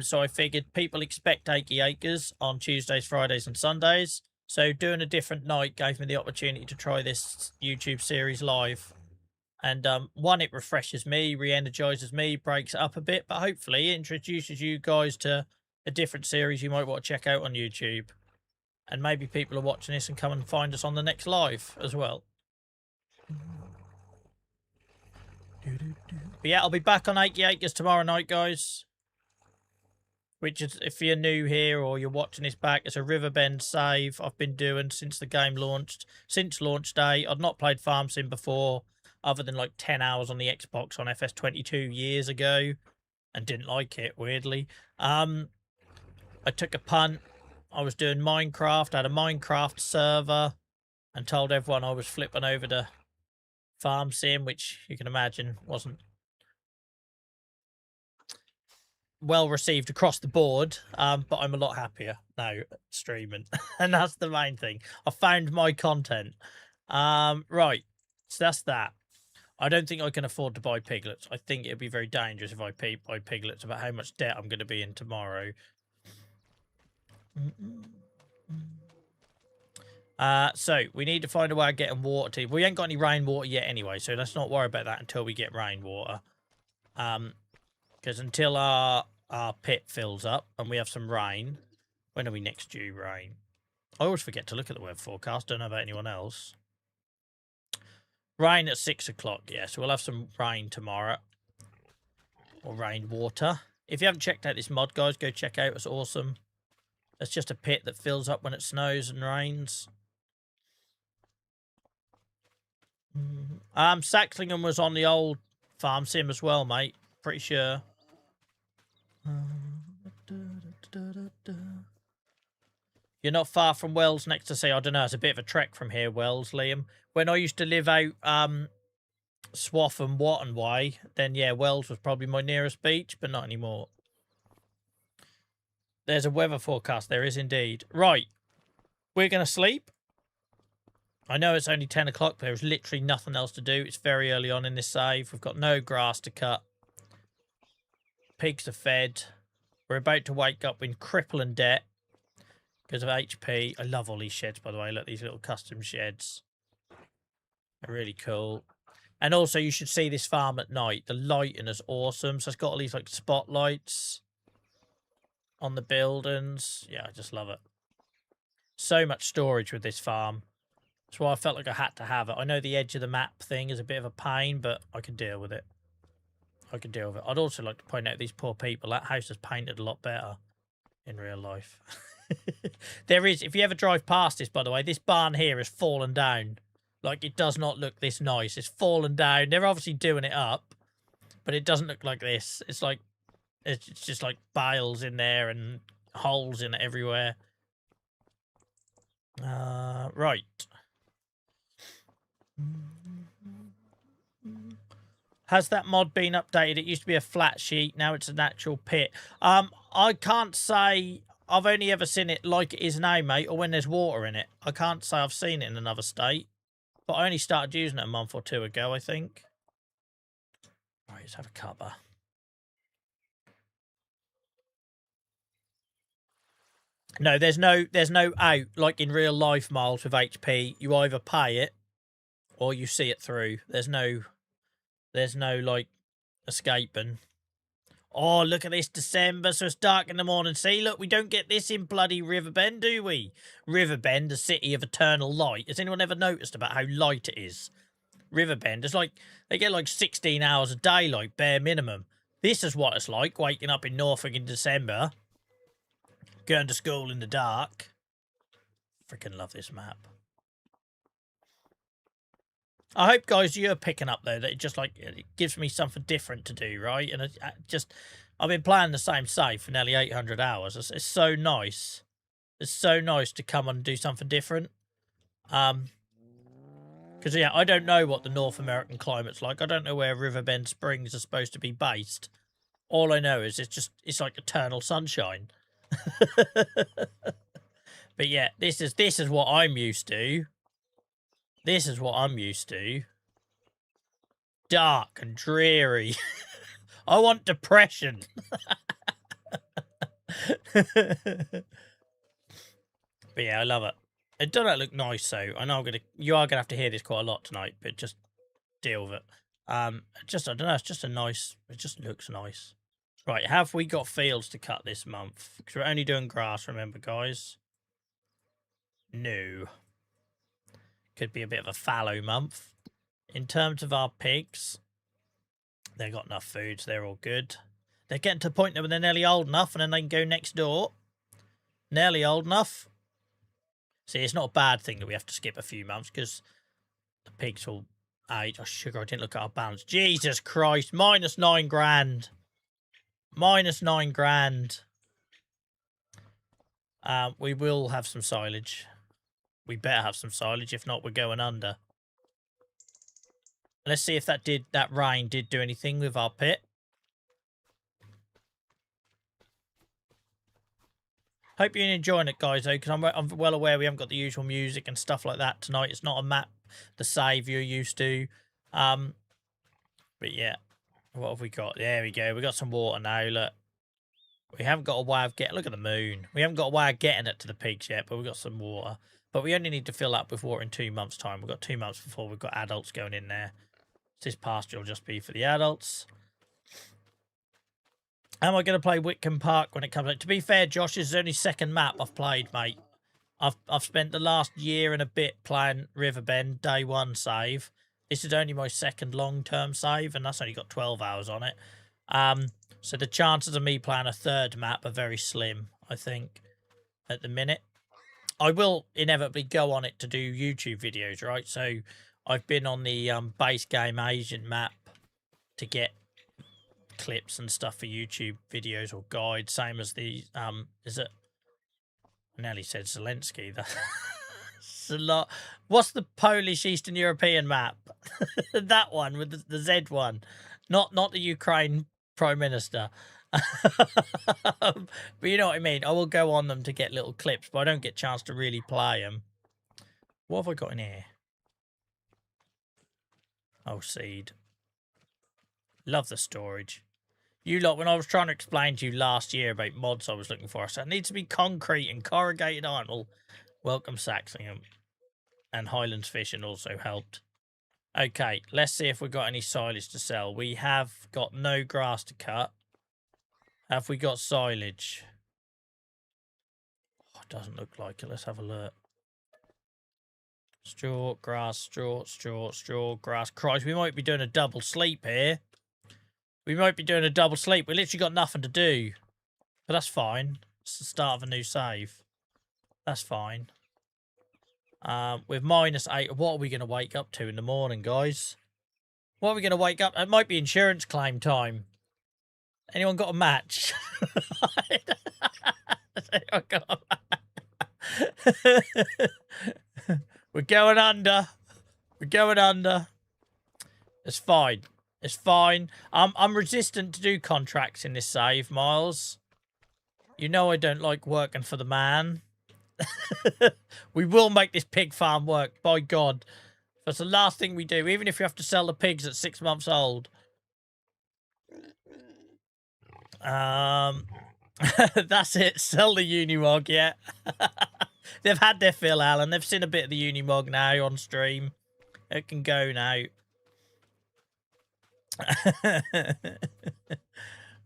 so I figured people expect Achy Acres on Tuesdays, Fridays, and Sundays. So doing a different night gave me the opportunity to try this YouTube series live. And one, it refreshes me, re-energizes me, breaks it up a bit, but hopefully it introduces you guys to a different series you might want to check out on YouTube. And maybe people are watching this and come and find us on the next live as well. But yeah, I'll be back on Achy Acres tomorrow night, guys. Which is, if you're new here or you're watching this back, it's a Riverbend save I've been doing since the game launched. Since launch day, I'd not played Farm Sim before, other than like 10 hours on the Xbox on FS22 years ago, and didn't like it, weirdly. I took a punt. I was doing Minecraft. I had a Minecraft server and told everyone I was flipping over to Farm Sim, which you can imagine wasn't well received across the board, but I'm a lot happier now streaming, and that's the main thing. I found my content. Right, so that's that. I don't think I can afford to buy piglets. I think it'd be very dangerous if I buy piglets about how much debt I'm going to be in tomorrow. So we need to find a way of getting water to. We ain't got any rainwater yet anyway, so let's not worry about that until we get rainwater. Because until our pit fills up and we have some rain, when are we next due rain? I always forget to look at the weather forecast. Don't know about anyone else. Rain at 6 o'clock. Yeah, so we'll have some rain tomorrow. Or rainwater. If you haven't checked out this mod, guys, go check out. It's awesome. It's just a pit that fills up when it snows and rains. Saxlingham was on the old farm sim as well, mate. Pretty sure. You're not far from Wells next to sea. I don't know. It's a bit of a trek from here, Wells, Liam. When I used to live out Swaff and Watton way, then yeah, Wells was probably my nearest beach, but not anymore. There's a weather forecast. There is indeed. Right. We're going to sleep. I know it's only 10 o'clock, but there's literally nothing else to do. It's very early on in this save. We've got no grass to cut. Pigs are fed. We're about to wake up in crippling debt because of HP. I love all these sheds, by the way. Look, these little custom sheds. They're really cool. And also, you should see this farm at night. The lighting is awesome. So it's got all these like spotlights on the buildings. Yeah, I just love it. So much storage with this farm. That's why I felt like I had to have it. I know the edge of the map thing is a bit of a pain, but I can deal with it. I can deal with it. I'd also like to point out these poor people. That house is painted a lot better in real life. There is, if you ever drive past this, by the way, this barn here is fallen down. Like, it does not look this nice. It's fallen down. They're obviously doing it up, but it doesn't look like this. It's like, it's just like bales in there and holes in it everywhere. Right. Has that mod been updated? It used to be a flat sheet. Now it's an actual pit. I can't say I've only ever seen it like it is now, mate, or when there's water in it. I can't say I've seen it in another state. But I only started using it a month or two ago, I think. Right, let's have a cuppa. No, there's no out like in real life, Miles, with HP. You either pay it or you see it through. There's no like escaping. Oh, look at this December, so it's dark in the morning. See, look, we don't get this in bloody Riverbend, do we? Riverbend, the city of eternal light. Has anyone ever noticed about how light it is? Riverbend, it's like, they get like 16 hours of daylight, bare minimum. This is what it's like, waking up in Norfolk in December. Going to school in the dark. Freaking love this map. I hope, guys, you're picking up, though, that it gives me something different to do, right? And I've been playing the same save for nearly 800 hours. It's so nice. It's so nice to come and do something different. Because, yeah, I don't know what the North American climate's like. I don't know where Riverbend Springs are supposed to be based. All I know is it's like eternal sunshine. But, yeah, this is what I'm used to. This is what I'm used to. Dark and dreary. I want depression. But yeah, I love it. It doesn't look nice, though. I know you are gonna have to hear this quite a lot tonight, but just deal with it. I don't know. It's just it just looks nice. Right, have we got fields to cut this month? Because we're only doing grass. Remember, guys. No. Could be a bit of a fallow month. In terms of our pigs, they've got enough food, so they're all good. They're getting to the point that when they're nearly old enough, and then they can go next door. Nearly old enough. See, it's not a bad thing that we have to skip a few months, because the pigs will age. Oh, sugar, I didn't look at our balance. Jesus Christ, minus 9 grand. Minus 9 grand. We will have some silage. We better have some silage, if not, we're going under. Let's see if that rain did do anything with our pit. Hope you're enjoying it, guys, though, because I'm well aware we haven't got the usual music and stuff like that tonight. It's not a map, the save you're used to. But yeah, what have we got? There we go. We got some water now, look. We haven't got a way of getting... Look at the moon. We haven't got a way of getting it to the pigs yet, but we've got some water. But we only need to fill up with water in 2 months' time. We've got 2 months before we've got adults going in there. This pasture will just be for the adults. Am I going to play Whitcomb Park when it comes out? To be fair, Josh, this is the only second map I've played, mate. I've spent the last year and a bit playing Riverbend, day one save. This is only my second long-term save, and that's only got 12 hours on it. So the chances of me playing a third map are very slim, I think, at the minute. I will inevitably go on it to do YouTube videos, right? So I've been on the base game agent map to get clips and stuff for YouTube videos or guides, same as the is it? I nearly said Zelensky. That's a lot. What's the Polish Eastern European map? That one with the Z one, not the Ukraine Prime Minister. But you know what I mean. I will go on them to get little clips, but I don't get a chance to really play them. What have I got in here? Oh, seed. Love the storage. You lot, when I was trying to explain to you last year about mods I was looking for, I said it needs to be concrete and corrugated iron. Well, welcome Saxlingham. And Highlands Fishing also helped. Okay, let's see if we've got any silage to sell. We have got no grass to cut. Have we got silage? Oh, it doesn't look like it. Let's have a look. Straw, grass, straw, straw, straw, grass. Christ, we might be doing a double sleep here. We might be doing a double sleep. We literally got nothing to do. But that's fine. It's the start of a new save. That's fine. With -8, what are we going to wake up to in the morning, guys? What are we going to wake up? It might be insurance claim time. Anyone got a match? Anyone got a match? We're going under. We're going under. It's fine. It's fine. I'm resistant to do contracts in this save, Miles. You know I don't like working for the man. We will make this pig farm work, by God. That's the last thing we do, even if you have to sell the pigs at 6 months old. That's it. Sell the Unimog, yeah. They've had their fill, Alan. They've seen a bit of the Unimog now on stream. It can go now.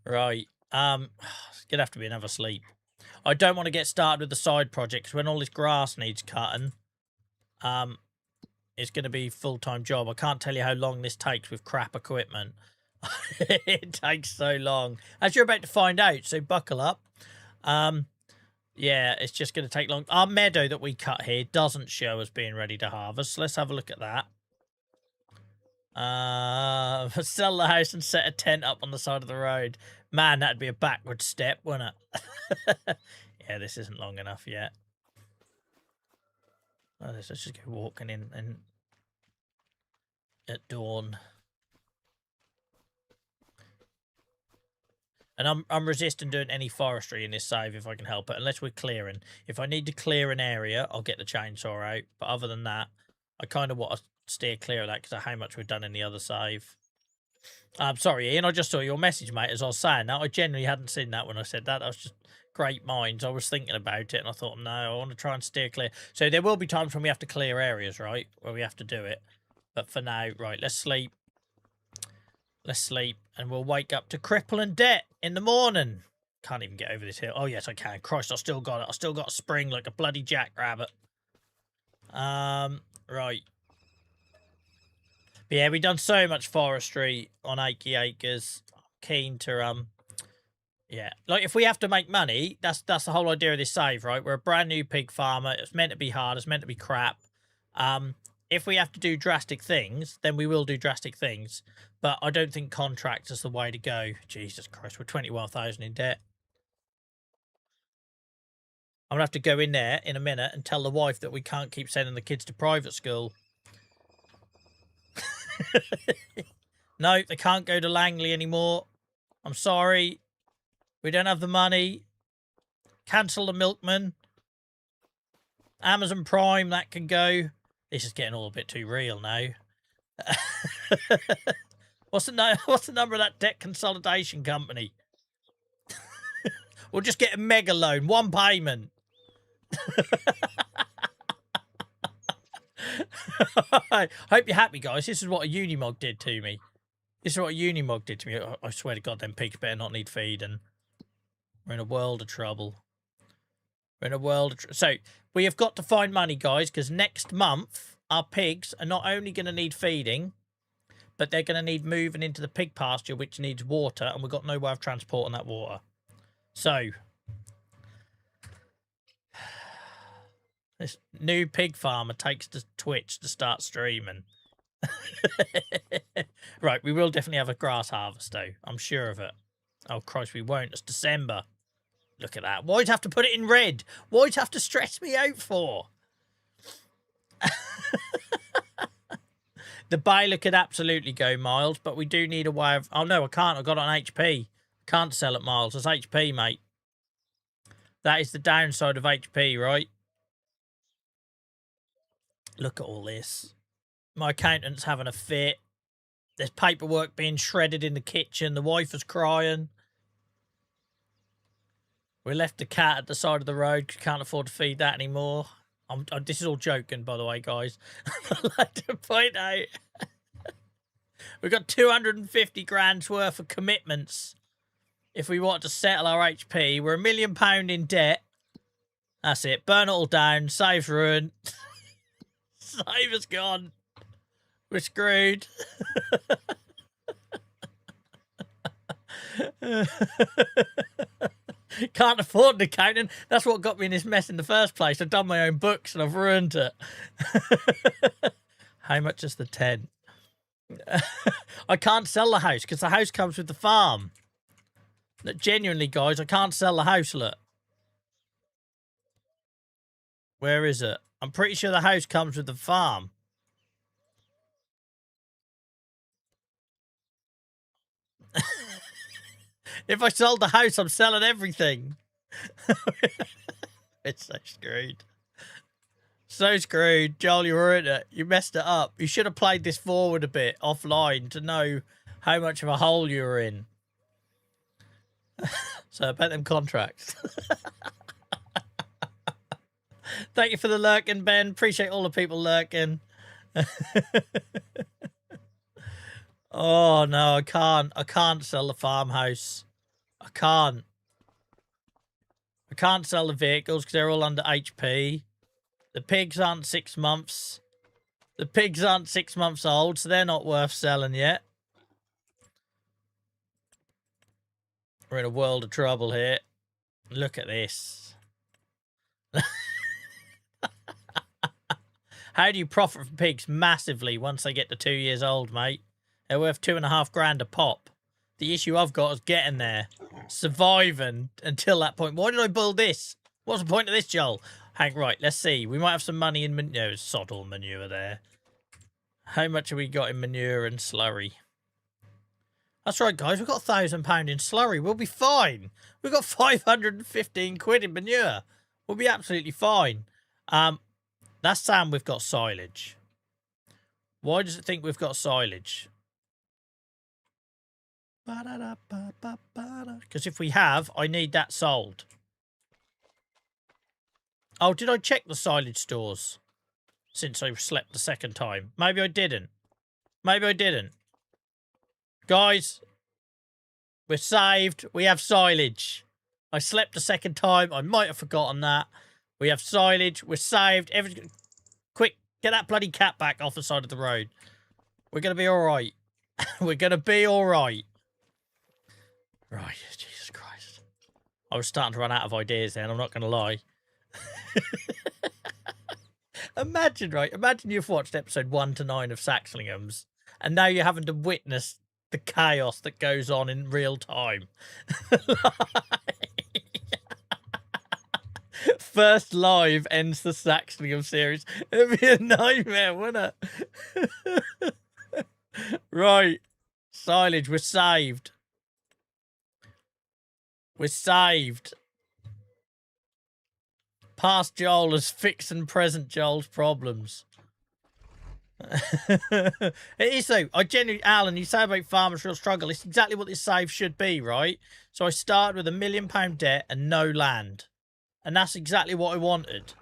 Right. It's gonna have to be another sleep. I don't want to get started with the side projects when all this grass needs cutting. It's going to be a full-time job. I can't tell you how long this takes with crap equipment. It takes so long, as you're about to find out, so buckle up. Yeah, it's just going to take long. Our meadow that we cut here doesn't show as being ready to harvest. Let's have a look at that. Sell the house and set a tent up on the side of the road. Man, that'd be a backward step, wouldn't it? Yeah, this isn't long enough yet. Oh, let's just go walking in and at dawn. And I'm resisting doing any forestry in this save if I can help it, unless we're clearing. If I need to clear an area, I'll get the chainsaw out. But other than that, I kind of want to steer clear of that because of how much we've done in the other save. I'm sorry, Ian, I just saw your message, mate, as I was saying that. I genuinely hadn't seen that when I said that. That was just great minds. I was thinking about it, and I thought, no, I want to try and steer clear. So there will be times when we have to clear areas, right, where we have to do it. But for now, right, let's sleep. Let's sleep, and we'll wake up to crippling debt in the morning. Can't even get over this hill. Oh, yes, I can. Christ, I still got it. I still got a spring like a bloody jackrabbit. Right. But yeah, we've done so much forestry on 80 acres. Keen to, yeah. Like, if we have to make money, that's the whole idea of this save, right? We're a brand new pig farmer. It's meant to be hard. It's meant to be crap. If we have to do drastic things, then we will do drastic things. But I don't think contracts is the way to go. Jesus Christ, we're 21,000 in debt. I'm going to have to go in there in a minute and tell the wife that we can't keep sending the kids to private school. No, they can't go to Langley anymore. I'm sorry. We don't have the money. Cancel the milkman. Amazon Prime, that can go. This is getting all a bit too real now. What's the number of that debt consolidation company? We'll just get a mega loan, one payment. Hope you're happy, guys. This is what a Unimog did to me. This is what a Unimog did to me. I swear to God, them pigs better not need feeding. We're in a world of trouble. We're in a world of trouble. So, we have got to find money, guys, because next month, our pigs are not only going to need feeding, but they're going to need moving into the pig pasture, which needs water, and we've got no way of transporting that water. So, this new pig farmer takes to Twitch to start streaming. Right, we will definitely have a grass harvest, though. I'm sure of it. Oh, Christ, we won't. It's December. Look at that. Why'd you have to put it in red? Why'd you have to stress me out for? The baler could absolutely go miles, but we do need a way of... Oh, no, I can't. I've got it on HP. Can't sell at miles. It's HP, mate. That is the downside of HP, right? Look at all this. My accountant's having a fit. There's paperwork being shredded in the kitchen. The wife is crying. We left the cat at the side of the road because we can't afford to feed that anymore. This is all joking, by the way, guys. I'd like to point out we've got 250 grand's worth of commitments. If we want to settle our HP, we're £1 million in debt. That's it. Burn it all down. Save's ruined. Save is gone. We're screwed. Can't afford an accountant. That's what got me in this mess in the first place. I've done my own books and I've ruined it. How much is the tent? I can't sell the house because the house comes with the farm. Look, genuinely, guys, I can't sell the house, look. Where is it? I'm pretty sure the house comes with the farm. If I sold the house, I'm selling everything. It's so screwed. So screwed. Joel, you ruined it. You messed it up. You should have played this forward a bit offline to know how much of a hole you were in. So I bet them contracts. Thank you for the lurking, Ben. Appreciate all the people lurking. Oh, no, I can't. I can't sell the farmhouse. I can't. I can't sell the vehicles because they're all under HP. The pigs aren't 6 months. The pigs aren't 6 months old, so they're not worth selling yet. We're in a world of trouble here. Look at this. How do you profit from pigs? Massively once they get to 2 years old, mate. They're worth $2.5 grand a pop. The issue I've got is getting there. Surviving until that point. Why did I build this? What's the point of this, Joel? Hang, right, let's see. We might have some money in manure. No, sod all manure there. How much have we got in manure and slurry? That's right, guys. We've got £1,000 in slurry. We'll be fine. We've got 515 quid in manure. We'll be absolutely fine. That's Sam. We've got silage. Why does it think we've got silage? Because if we have, I need that sold. Oh, did I check the silage stores since I slept the second time? Maybe I didn't. Maybe I didn't. Guys, we're saved. We have silage. I slept the second time. I might have forgotten that. We have silage. We're saved. Everything. Quick, get that bloody cat back off the side of the road. We're going to be all right. We're going to be all right. Right, Jesus Christ. I was starting to run out of ideas then, I'm not going to lie. Imagine, right? Imagine you've watched episode 1 to 9 of SaxlingHAMs, and now you're having to witness the chaos that goes on in real time. First live ends the SaxlingHAMs series. It'd be a nightmare, wouldn't it? Right. Silage, we're saved. We're saved. Past Joel is fixing present Joel's problems. It is though. I genuinely, Alan, you say about farmers' real struggle. It's exactly what this save should be, right? So I started with £1 million debt and no land. And that's exactly what I wanted.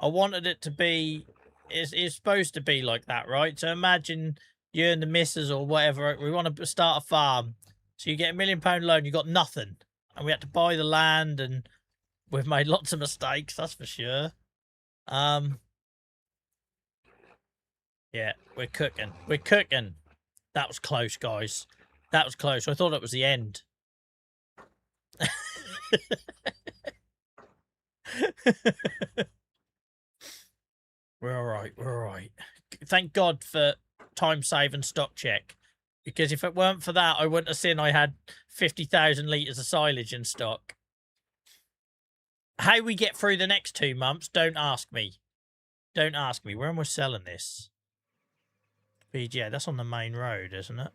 I wanted it to be, it's supposed to be like that, right? So imagine you and the missus or whatever, we want to start a farm. So you get £1 million loan, you got nothing. And we had to buy the land, and we've made lots of mistakes, that's for sure. Yeah, we're cooking. We're cooking. That was close, guys. That was close. I thought it was the end. We're all right. We're all right. Thank God for time save and stock check. Because if it weren't for that, I wouldn't have seen I had 50,000 litres of silage in stock. How we get through the next 2 months, don't ask me. Don't ask me. Where am I selling this? BGA, that's on the main road, isn't it?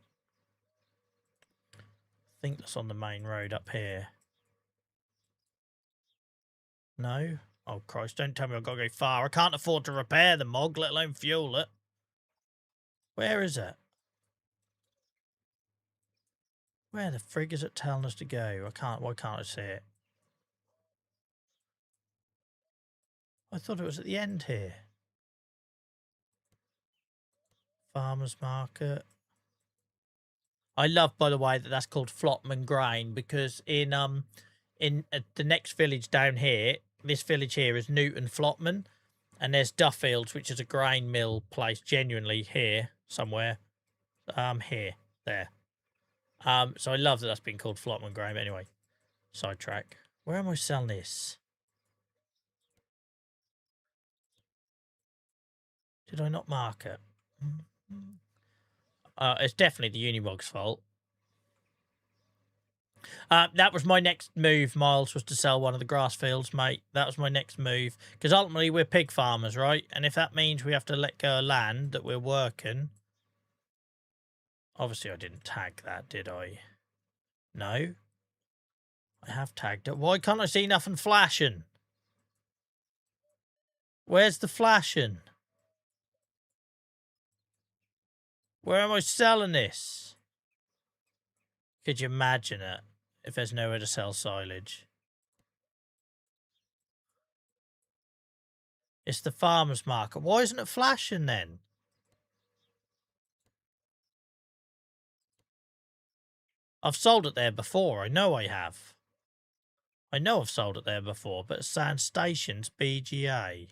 I think that's on the main road up here. No? Oh, Christ, don't tell me I've got to go far. I can't afford to repair the MOG, let alone fuel it. Where is it? Where the frig is it telling us to go? Why can't I see it? I thought it was at the end here. Farmer's Market. I love, by the way, that that's called Flotman Grain, because in the next village down here, this village here is Newton Flotman, and there's Duffields, which is a grain mill place, genuinely here somewhere. Here, there. So I love that that's been called Flotman Grain. But anyway, sidetrack. Where am I selling this? Did I not mark it? It's definitely the Unimog's fault. That was my next move, Miles, was to sell one of the grass fields, mate. That was my next move. Because ultimately, we're pig farmers, right? And if that means we have to let go of land that we're working... Obviously, I didn't tag that, did I? No? I have tagged it. Why can't I see nothing flashing? Where's the flashing? Where am I selling this? Could you imagine it if there's nowhere to sell silage? It's the farmer's market. Why isn't it flashing then? I've sold it there before. I know I have. I know I've sold it there before, but Sand Stations BGA.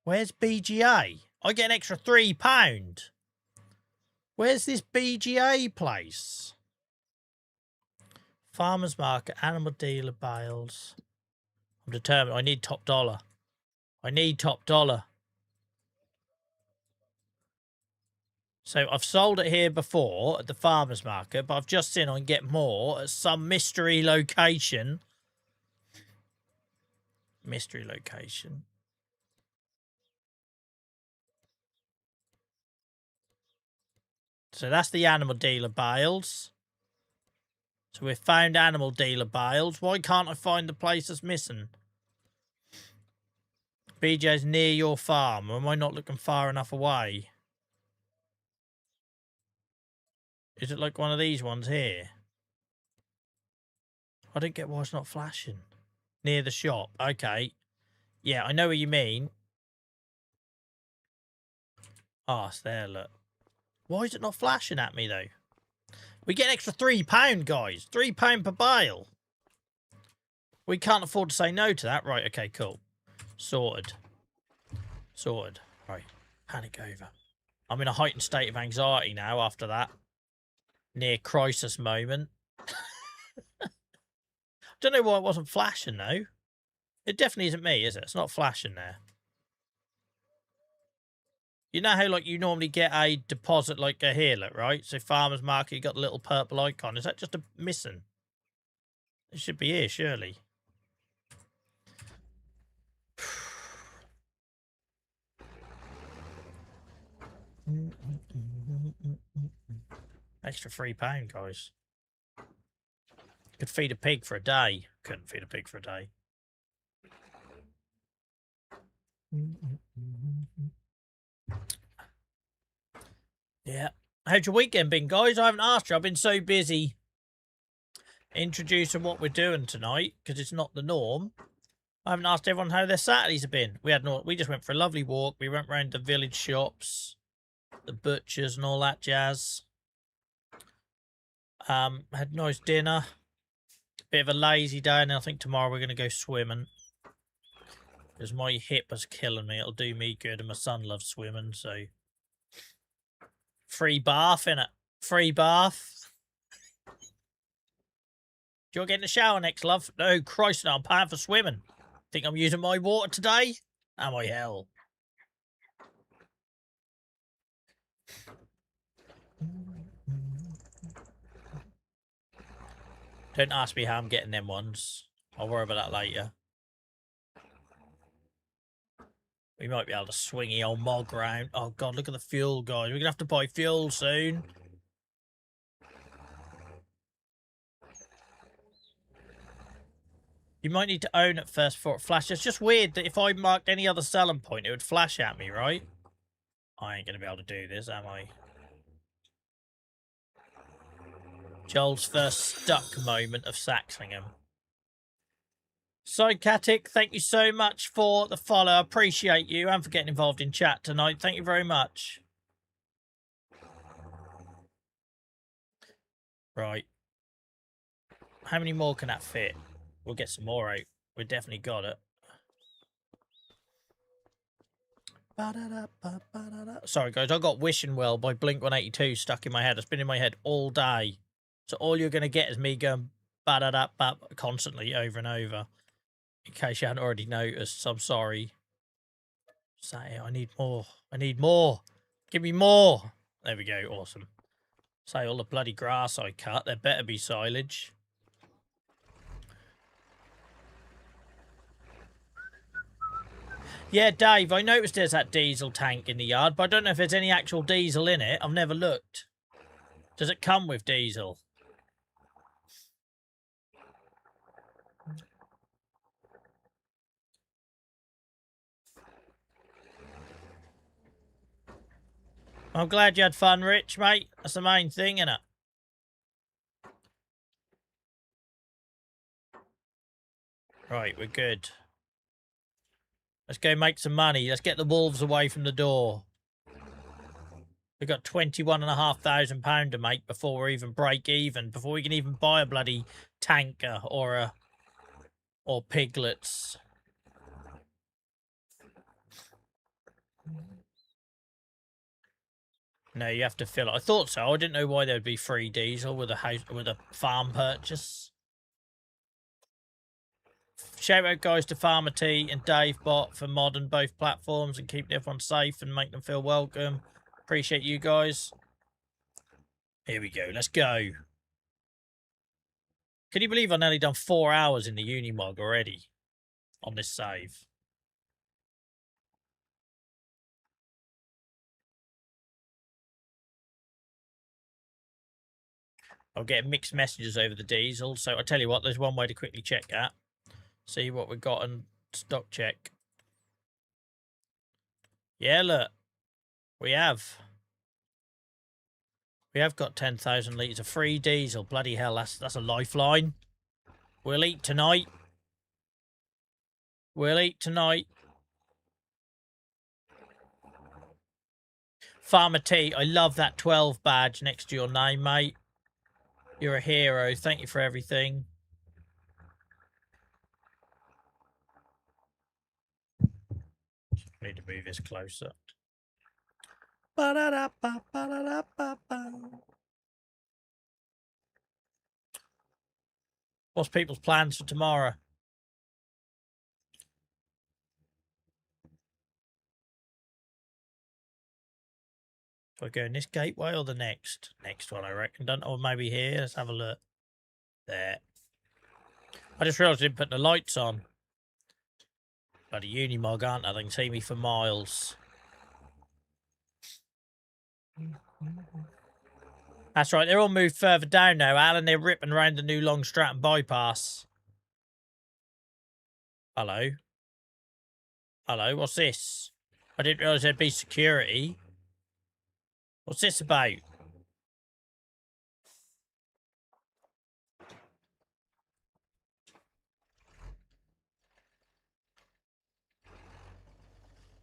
Where's BGA? I get an extra £3. Where's this BGA place? Farmer's Market, Animal Dealer Bales. I'm determined. I need top dollar. I need top dollar. So I've sold it here before at the farmer's market, but I've just seen I can get more at some mystery location. Mystery location. So that's the animal dealer bales. So we've found animal dealer bales. Why can't I find the place that's missing? BJ's near your farm. Am I not looking far enough away? Is it like one of these ones here? I don't get why it's not flashing. Near the shop. Okay. Yeah, I know what you mean. Ah, it's there, look. Why is it not flashing at me, though? We get an extra £3, guys. £3 per bale. We can't afford to say no to that. Right, okay, cool. Sorted. Sorted. Right, panic over. I'm in a heightened state of anxiety now after that near crisis moment. Don't know why it wasn't flashing, though. It definitely isn't me, is it? It's not flashing there. You know how, like, you normally get a deposit like a here, look, right? So farmer's market, you got the little purple icon. Is that just a missing? It should be here, surely. Extra £3, guys. Could feed a pig for a day. Couldn't feed a pig for a day. Yeah. How's your weekend been, guys? I haven't asked you. I've been so busy introducing what we're doing tonight because it's not the norm. I haven't asked everyone how their Saturdays have been. We just went for a lovely walk. We went round the village shops, the butchers and all that jazz. Had a nice dinner. Bit of a lazy day, and I think tomorrow we're going to go swimming. Because my hip was killing me. It'll do me good, and my son loves swimming, so... Free bath, innit? Free bath. Do you want to get in the shower next, love? No, Christ, no, I'm paying for swimming. Think I'm using my water today? Am I hell? Don't ask me how I'm getting them ones. I'll worry about that later. We might be able to swingy old mog round. Oh, God, look at the fuel, guys. We're going to have to buy fuel soon. You might need to own it first before it flashes. It's just weird that if I marked any other selling point, it would flash at me, right? I ain't going to be able to do this, am I? Joel's first stuck moment of Saxlingham. Psychatic, thank you so much for the follow. I appreciate you and for getting involved in chat tonight. Thank you very much. Right. How many more can that fit? We'll get some more out. We definitely got it. Sorry, guys. I got Wishing Well by Blink-182 stuck in my head. It's been in my head all day. So all you're going to get is me going ba-da-da-ba constantly over and over. In case you hadn't already noticed. I'm sorry. Say, I need more. I need more. Give me more. There we go. Awesome. Say, all the bloody grass I cut, there better be silage. Yeah, Dave, I noticed there's that diesel tank in the yard, but I don't know if there's any actual diesel in it. I've never looked. Does it come with diesel? I'm glad you had fun, Rich, mate. That's the main thing, innit? Right, we're good. Let's go make some money. Let's get the wolves away from the door. We've got £21,500 to make before we even break even, before we can even buy a bloody tanker or piglets. No, you have to fill it. I thought so. I didn't know why there would be free diesel with a farm purchase. Shout out, guys, to Farmer T and Dave Bot for modding both platforms and keeping everyone safe and make them feel welcome. Appreciate you guys. Here we go. Let's go. Can you believe I've nearly done 4 hours in the Unimog already on this save? I'll get mixed messages over the diesel. So I tell you what, there's one way to quickly check that. See what we've got and stock check. Yeah, look. We have. We have got 10,000 litres of free diesel. Bloody hell, that's a lifeline. We'll eat tonight. We'll eat tonight. Farmer T, I love that 12 badge next to your name, mate. You're a hero. Thank you for everything. Need to move this closer. What's people's plans for tomorrow? Do I go in this gateway or the next? Next one, I reckon. Don't, or maybe here. Let's have a look. There. I just realised I didn't put the lights on. Bloody Unimog, aren't they? They can see me for miles. That's right. They're all moved further down now, Alan. They're ripping around the new Long Stratton bypass. Hello. Hello, what's this? I didn't realise there'd be security. What's this about?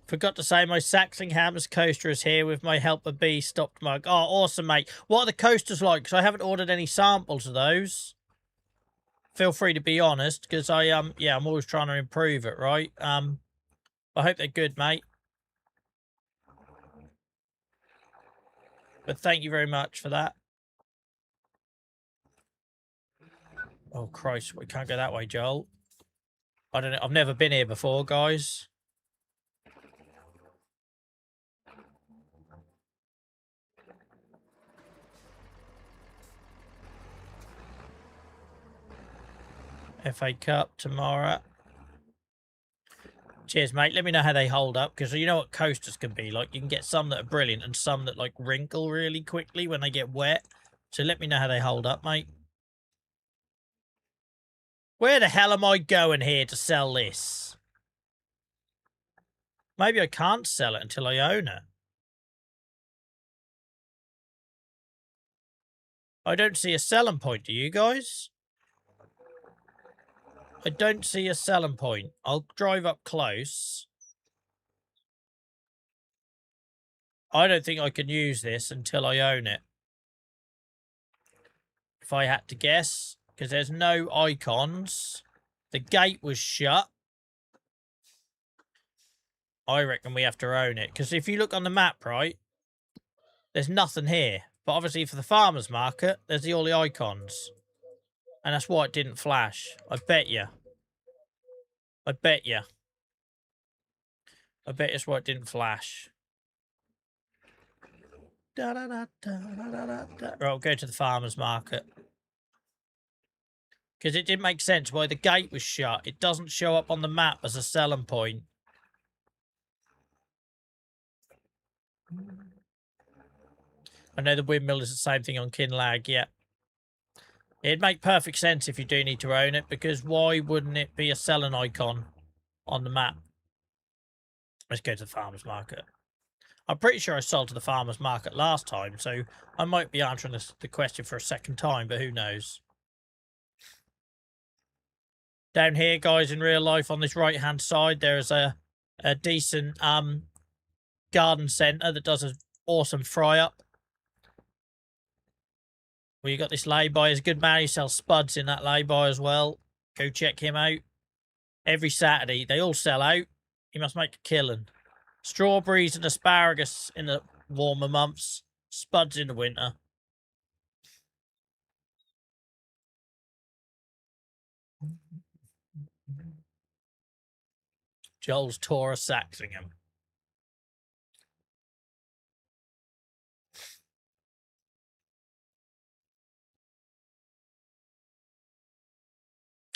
Forgot to say, my SaxlingHAMs coaster is here with my helper B stopped mug. Oh, awesome, mate. What are the coasters like? Because I haven't ordered any samples of those. Feel free to be honest, because yeah, I'm always trying to improve it, right? I hope they're good, mate. But thank you very much for that. Oh, Christ, we can't go that way, Joel. I don't know. I've never been here before, guys. FA Cup tomorrow. Cheers, mate. Let me know how they hold up, because you know what coasters can be like. You can get some that are brilliant and some that like wrinkle really quickly when they get wet. So let me know how they hold up, mate. Where the hell am I going here to sell this? Maybe I can't sell it until I own it. I don't see a selling point, do you guys? I don't see a selling point. I'll drive up close. I don't think I can use this until I own it. If I had to guess, because there's no icons. The gate was shut. I reckon we have to own it. Because if you look on the map, right, there's nothing here. But obviously for the farmer's market, there's all the icons. And that's why it didn't flash. I bet you. I bet you. I bet it's why it didn't flash. Right, we'll go to the farmer's market. Because it didn't make sense why the gate was shut. It doesn't show up on the map as a selling point. I know the windmill is the same thing on Kinlag, yeah. It'd make perfect sense if you do need to own it, because why wouldn't it be a selling icon on the map? Let's go to the farmer's market. I'm pretty sure I sold to the farmer's market last time, so I might be answering the question for a second time, but who knows? Down here, guys, in real life, on this right-hand side, there's a decent garden centre that does an awesome fry-up. Well, you got this lay-by. He's a good man. He sells spuds in that lay-by as well. Go check him out. Every Saturday, they all sell out. He must make a killing. Strawberries and asparagus in the warmer months. Spuds in the winter. Joel's tour of Saxlingham.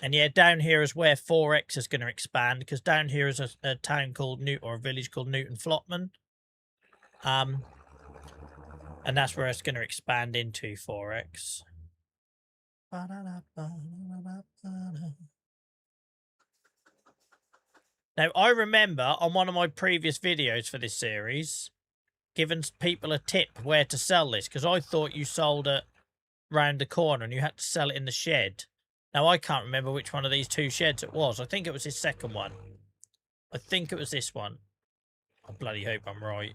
And yeah, down here is where 4X is going to expand, because down here is a town called or a village called Newton Flotman. And that's where it's going to expand into 4X. Now, I remember on one of my previous videos for this series, giving people a tip where to sell this, because I thought you sold it round the corner and you had to sell it in the shed. Now, I can't remember which one of these two sheds it was. I think it was this second one. I think it was this one. I bloody hope I'm right.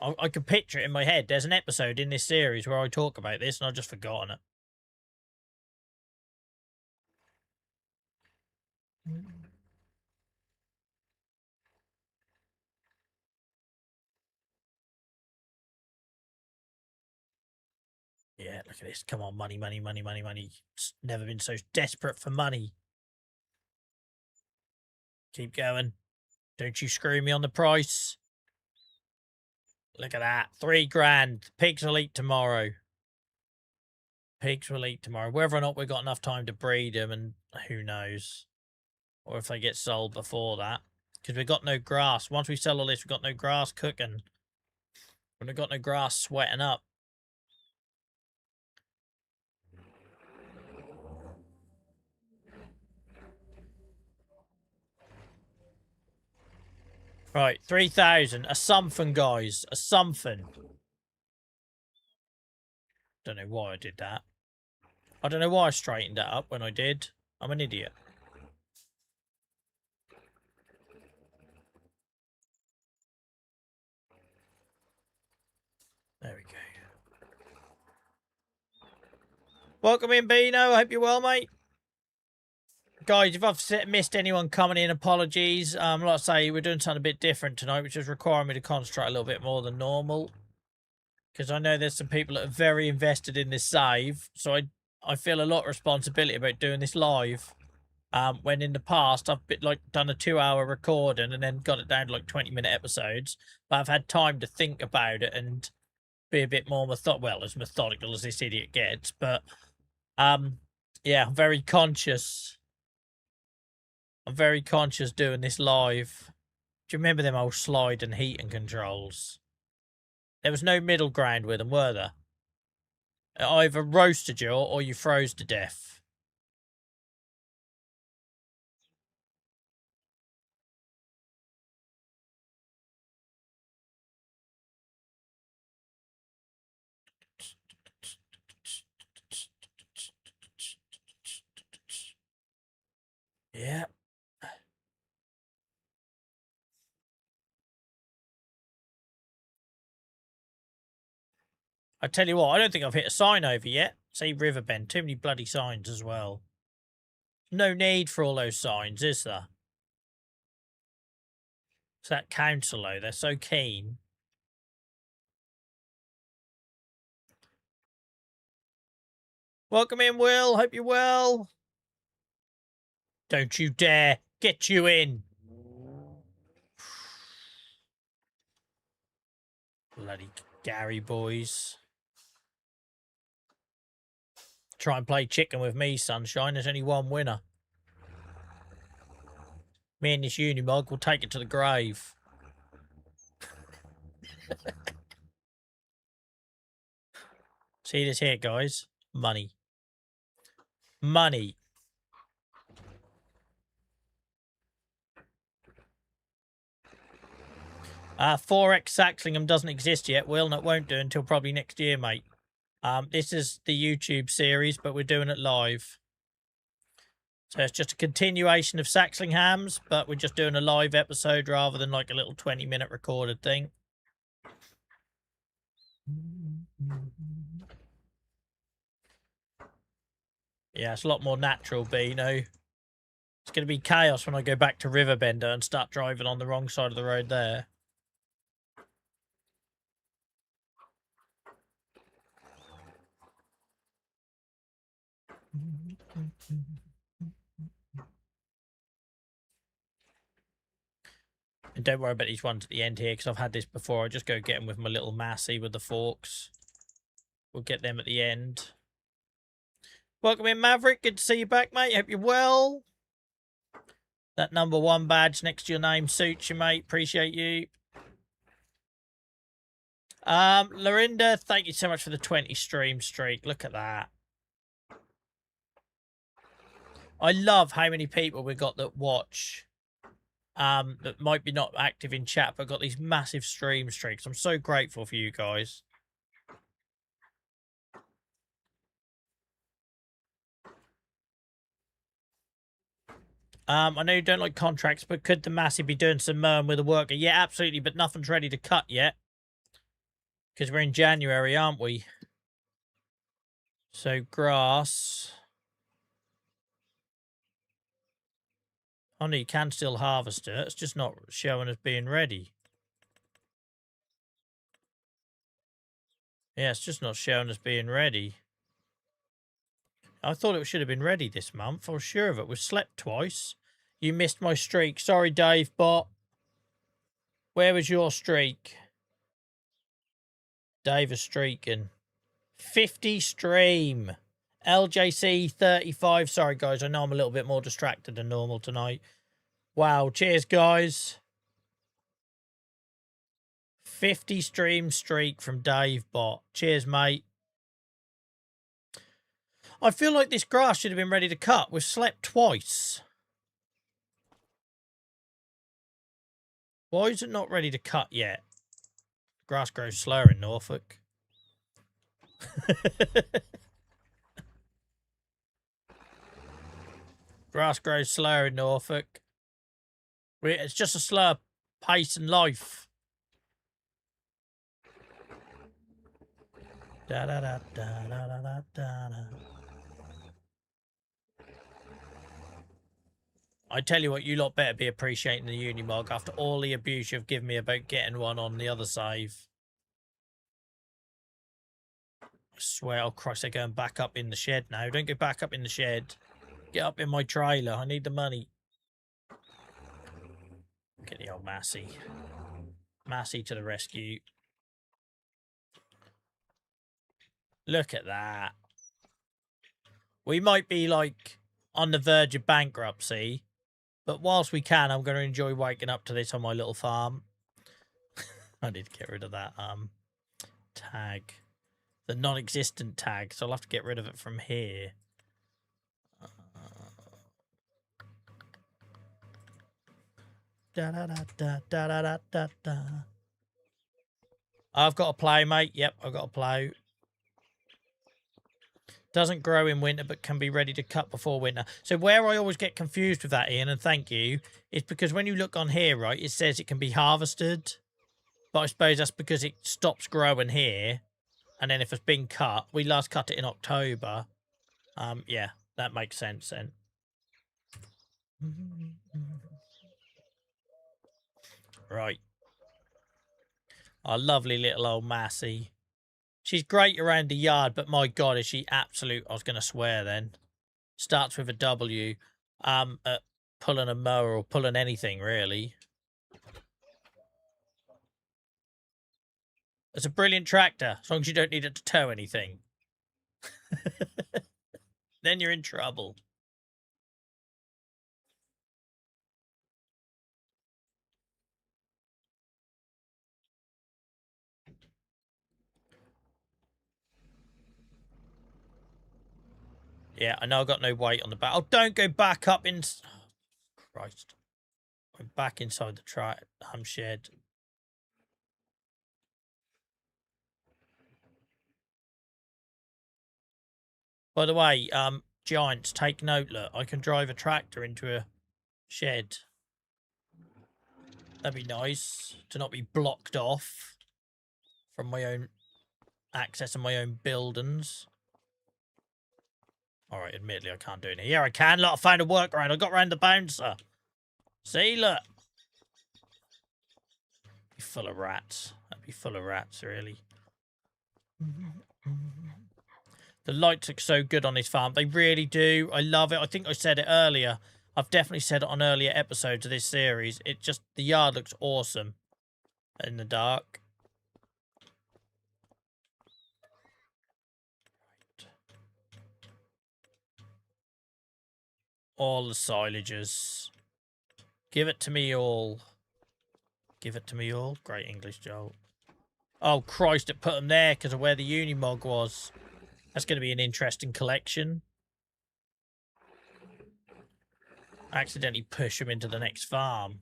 I can picture it in my head. There's an episode in this series where I talk about this and I've just forgotten it. Yeah, look at this. Come on, money, money, money, money, money. It's never been so desperate for money. Keep going. Don't you screw me on the price. Look at that. 3 grand. Pigs will eat tomorrow. Pigs will eat tomorrow. Whether or not we've got enough time to breed them, and who knows. Or if they get sold before that. Because we've got no grass. Once we sell all this, we've got no grass cooking. We've got no grass sweating up. Right, 3,000. A something, guys. A something. Don't know why I did that. I don't know why I straightened that up when I did. I'm an idiot. There we go. Welcome in, Beano. I hope you're well, mate. Guys, if I've missed anyone coming in, apologies. Like I say, we're doing something a bit different tonight, which is requiring me to concentrate a little bit more than normal. Because I know there's some people that are very invested in this save, so I feel a lot of responsibility about doing this live. When in the past I've done a 2-hour recording and then got it down to like 20-minute episodes, but I've had time to think about it and be a bit more as methodical as this idiot gets. But yeah, I'm very conscious. I'm very conscious doing this live. Do you remember them old slide and heating controls? There was no middle ground with them, were there? It either roasted you or you froze to death. Yeah. I tell you what, I don't think I've hit a sign over yet. See Riverbend, too many bloody signs as well. No need for all those signs, is there? It's that council, though. They're so keen. Welcome in, Will. Hope you're well. Don't you dare. Get you in. Bloody Gary boys. Try and play chicken with me, sunshine. There's only one winner. Me and this Unimog will take it to the grave. See this here, guys? Money. Money. 4X Saxlingham doesn't exist yet, Will, and it won't do until probably next year, mate. This is the YouTube series, but we're doing it live. So it's just a continuation of SaxlingHAMs, but we're just doing a live episode rather than like a little 20-minute recorded thing. Yeah, it's a lot more natural, Beano. It's going to be chaos when I go back to Riverbender and start driving on the wrong side of the road there. And don't worry about these ones at the end here, because I've had this before. I just go get them with my little Massey with the forks. We'll get them at the end. Welcome in, Maverick. Good to see you back, mate. Hope you're well. That #1 badge next to your name suits you, mate. Appreciate you. Lorinda, thank you so much for the 20 stream streak. Look at that. I love how many people we got that watch. That might be not active in chat, but got these massive stream streaks. I'm so grateful for you guys. I know you don't like contracts, but could the Massey be doing some mowing with a worker? Yeah, absolutely, but nothing's ready to cut yet. Because we're in January, aren't we? So, grass. Oh, no, you can still harvest it. It's just not showing as being ready. Yeah, it's just not showing as being ready. I thought it should have been ready this month. I was sure of it. We slept twice. You missed my streak. Sorry, Dave, but where was your streak? Dave is streaking. 50 stream. LJC 35. Sorry, guys. I know I'm a little bit more distracted than normal tonight. Wow. Cheers, guys. 50 stream streak from Dave Bot. Cheers, mate. I feel like this grass should have been ready to cut. We've slept twice. Why is it not ready to cut yet? Grass grows slower in Norfolk. Grass grows slower in Norfolk. It's just a slower pace in life. Da da da da da da da da. I tell you what, you lot better be appreciating the Unimog after all the abuse you've given me about getting one on the other save. I swear, oh Christ, they're going back up in the shed now. Don't go back up in the shed. Get up in my trailer. I need the money. Get the old Massey. Massey to the rescue. Look at that. We might be, like, on the verge of bankruptcy, but whilst we can, I'm going to enjoy waking up to this on my little farm. I need to get rid of that tag. The non-existent tag, so I'll have to get rid of it from here. Da da da da da da da da. I've got a plough, mate. Yep, I've got a plough. Doesn't grow in winter, but can be ready to cut before winter. So where I always get confused with that, Ian, and thank you, is because when you look on here, right, it says it can be harvested. But I suppose that's because it stops growing here. And then if it's been cut, we last cut it in October. Yeah, that makes sense then. Right. Our lovely little old Massey. She's great around the yard, but my God, is she absolute... I was going to swear then. Starts with a W. At pulling a mower or pulling anything, really. It's a brilliant tractor, as long as you don't need it to tow anything. Then you're in trouble. Yeah, I know I've got no weight on the back. Oh, don't go back up in... Oh, Christ. I'm back inside the shed. By the way, Giants, take note, look. I can drive a tractor into a shed. That'd be nice to not be blocked off from my own access and my own buildings. All right, admittedly, I can't do it here. I can. Look, I found a workaround. I got around the bouncer. See, look. Be full of rats. That'd be full of rats, really. The lights look so good on this farm. They really do. I love it. I think I said it earlier. I've definitely said it on earlier episodes of this series. It just, the yard looks awesome in the dark. All the silages. Give it to me all. Give it to me all. Great English, Joel. Oh, Christ, it put them there because of where the Unimog was. That's going to be an interesting collection. I accidentally push them into the next farm.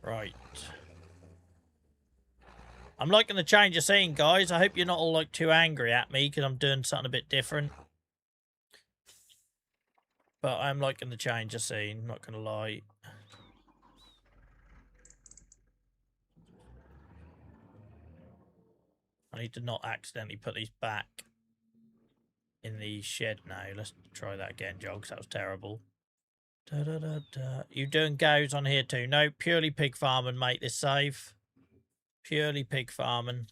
Right. I'm liking the change of scene, guys. I hope you're not all like too angry at me because I'm doing something a bit different. But I'm liking the change of scene, not going to lie. I need to not accidentally put these back in the shed now. Let's try that again, Joel, because that was terrible. Da, da, da, da. You doing goes on here too? No, purely pig farming, mate, this save. Purely pig farming.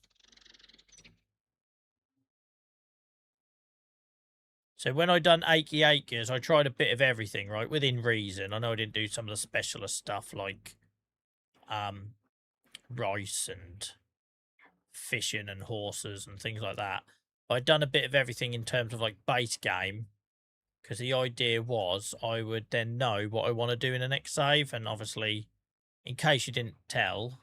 So when I done Achy Acres, I tried a bit of everything, right? Within reason. I know I didn't do some of the specialist stuff like rice and fishing and horses and things like that. But I'd done a bit of everything in terms of like base game. Because the idea was I would then know what I want to do in the next save. And obviously, in case you didn't tell,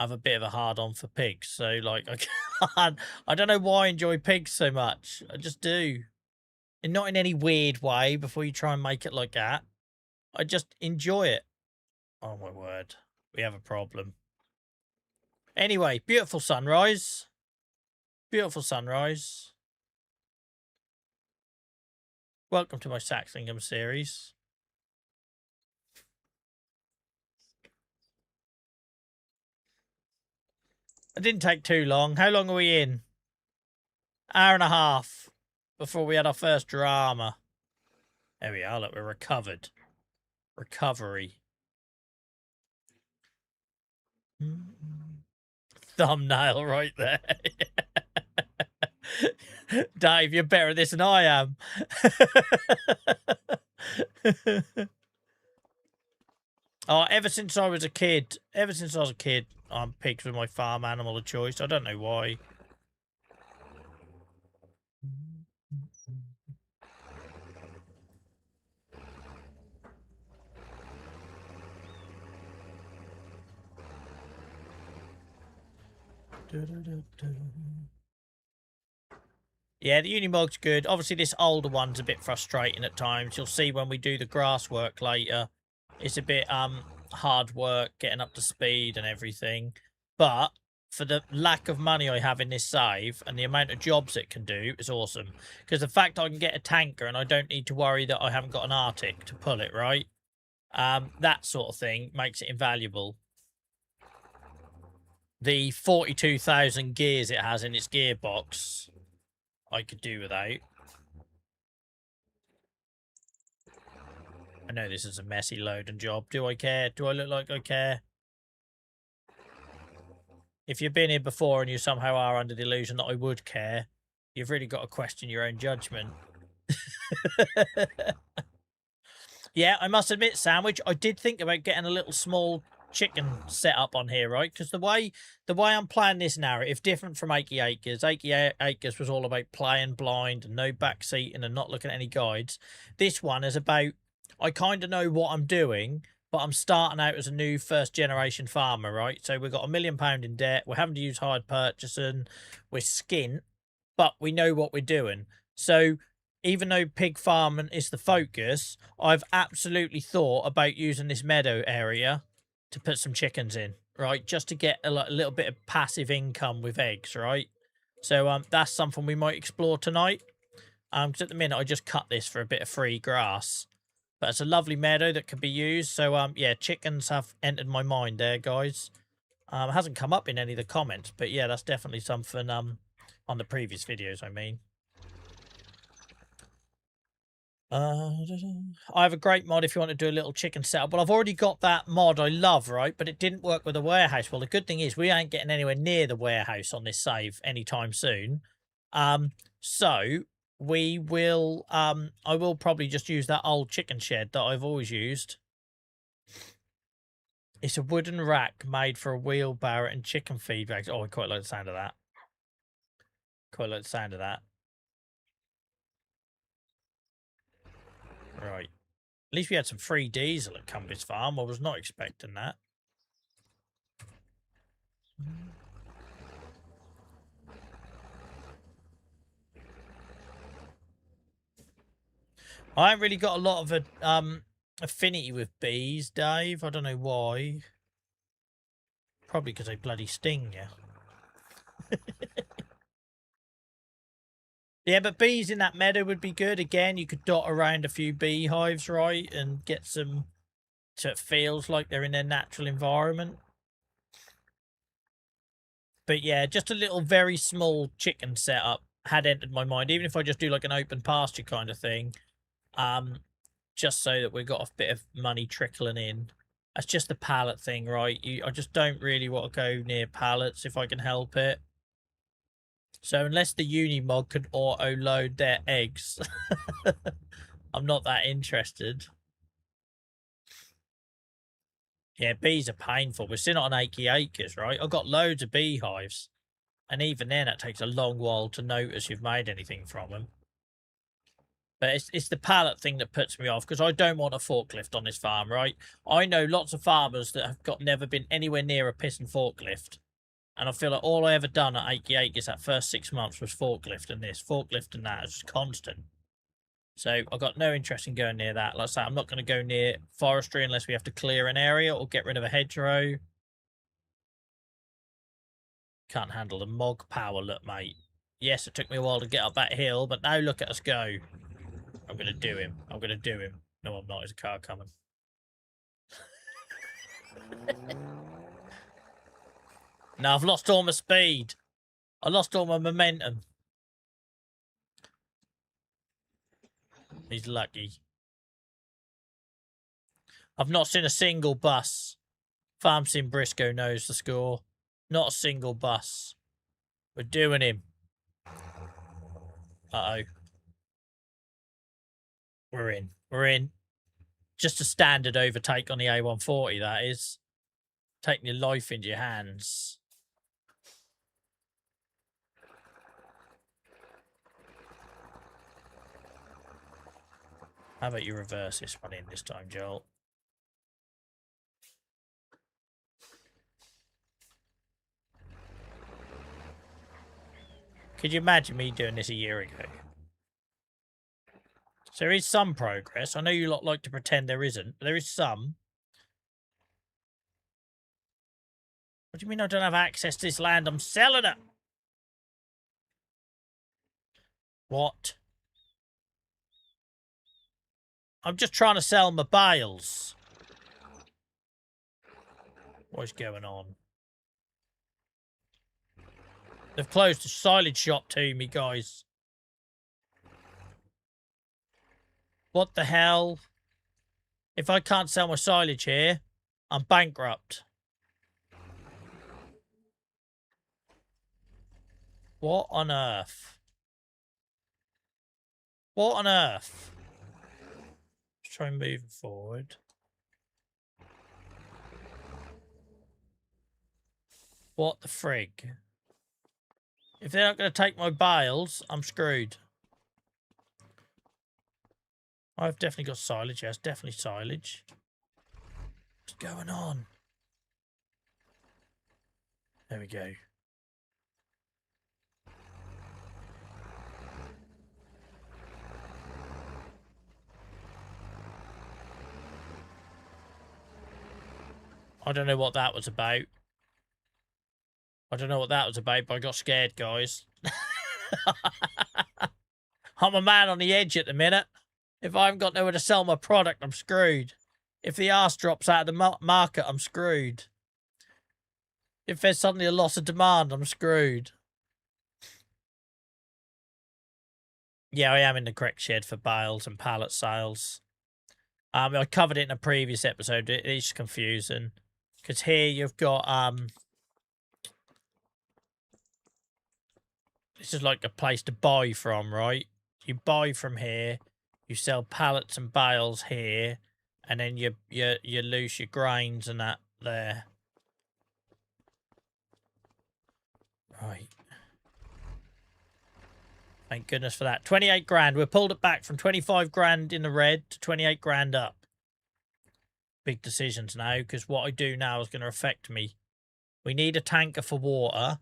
have a bit of a hard-on for pigs. So, like, I don't know why I enjoy pigs so much. I just do. And not in any weird way before you try and make it like that. I just enjoy it. Oh, my word. We have a problem. Anyway, beautiful sunrise. Beautiful sunrise. Welcome to my SaxlingHAMs series. It didn't take too long. How long are we in? Hour and a half before we had our first drama. There we are. Look, we're recovered. Recovery. Thumbnail right there. Dave, you're better at this than I am. Oh, ever since I was a kid, pigs were my farm animal of choice. I don't know why. Yeah, the Unimog's good. Obviously, this older one's a bit frustrating at times. You'll see when we do the grass work later. It's a bit hard work getting up to speed and everything. But for the lack of money I have in this save and the amount of jobs it can do is awesome. Because the fact I can get a tanker and I don't need to worry that I haven't got an Arctic to pull it, right? That sort of thing makes it invaluable. The 42,000 gears it has in its gearbox, I could do without. I know this is a messy loading job. Do I care? Do I look like I care? If you've been here before and you somehow are under the illusion that I would care, you've really got to question your own judgment. Yeah, I must admit, Sandwich, I did think about getting a little small chicken set up on here, right? Because the way I'm playing this narrative, different from 80 Acres. 80 Acres was all about playing blind and no backseating and not looking at any guides. This one is about, I kind of know what I'm doing, but I'm starting out as a new first generation farmer, right? So we've got £1 million in debt. We're having to use hard purchasing. We're skint, but we know what we're doing. So even though pig farming is the focus, I've absolutely thought about using this meadow area to put some chickens in, right? Just to get a little bit of passive income with eggs, right? So that's something we might explore tonight. Because at the minute I just cut this for a bit of free grass. But it's a lovely meadow that can be used. So yeah, chickens have entered my mind there, guys. It hasn't come up in any of the comments, but yeah, that's definitely something on the previous videos, I mean. I have a great mod if you want to do a little chicken setup. Well, I've already got that mod I love, right? But it didn't work with the warehouse. Well, the good thing is we ain't getting anywhere near the warehouse on this save anytime soon. So we will, I will probably just use that old chicken shed that I've always used. It's a wooden rack made for a wheelbarrow and chicken feed bags. Oh, I quite like the sound of that. Quite like the sound of that. Right. At least we had some free diesel at Compass Farm. I was not expecting that. I haven't really got a lot of affinity with bees, Dave. I don't know why. Probably because they bloody sting you. Yeah, but bees in that meadow would be good. Again, you could dot around a few beehives, right? And get some, so it feels like they're in their natural environment. But yeah, just a little very small chicken setup had entered my mind. Even if I just do like an open pasture kind of thing. Just so that we've got a bit of money trickling in. That's just the pallet thing, right? I just don't really want to go near pallets if I can help it. So unless the Unimog could auto-load their eggs, I'm not that interested. Yeah, bees are painful. We're still not on 80 acres, right? I've got loads of beehives. And even then, it takes a long while to notice you've made anything from them. But it's the pallet thing that puts me off, because I don't want a forklift on this farm, right? I know lots of farmers that have never been anywhere near a pissing forklift. And I feel like all I ever done at 80 acres that first 6 months was forklift and this, forklift and that. It's just constant. So I got no interest in going near that. Like I say, I'm not going to go near forestry unless we have to clear an area or get rid of a hedgerow. Can't handle the mog power, look, mate. Yes, it took me a while to get up that hill, but now look at us go. I'm going to do him. I'm going to do him. No, I'm not. There's a car coming. Now I've lost all my speed. I lost all my momentum. He's lucky. I've not seen a single bus. Farm Sim Briscoe knows the score. Not a single bus. We're doing him. Uh-oh. We're in. We're in. Just a standard overtake on the A140, that is. Taking your life into your hands. How about you reverse this one in this time, Joel? Could you imagine me doing this a year ago? So there is some progress. I know you lot like to pretend there isn't, but there is some. What do you mean I don't have access to this land? I'm selling it. What? I'm just trying to sell my bales. What's going on? They've closed the silage shop to me, guys. What the hell? If I can't sell my silage here, I'm bankrupt. What on earth? What on earth? Let's try and move forward. What the frig? If they're not going to take my bales, I'm screwed. I've definitely got silage. Yes, definitely silage. What's going on? There we go. I don't know what that was about. I don't know what that was about, but I got scared, guys. I'm a man on the edge at the minute. If I haven't got nowhere to sell my product, I'm screwed. If the arse drops out of the market, I'm screwed. If there's suddenly a loss of demand, I'm screwed. Yeah, I am in the correct shed for bales and pallet sales. I covered it in a previous episode. It is confusing. Because here you've got, this is like a place to buy from, right? You buy from here, you sell pallets and bales here, and then you lose your grains and that there. Right. Thank goodness for that. 28 grand. We pulled it back from 25 grand in the red to 28 grand up. Big decisions now, because what I do now is going to affect me. We need a tanker for water.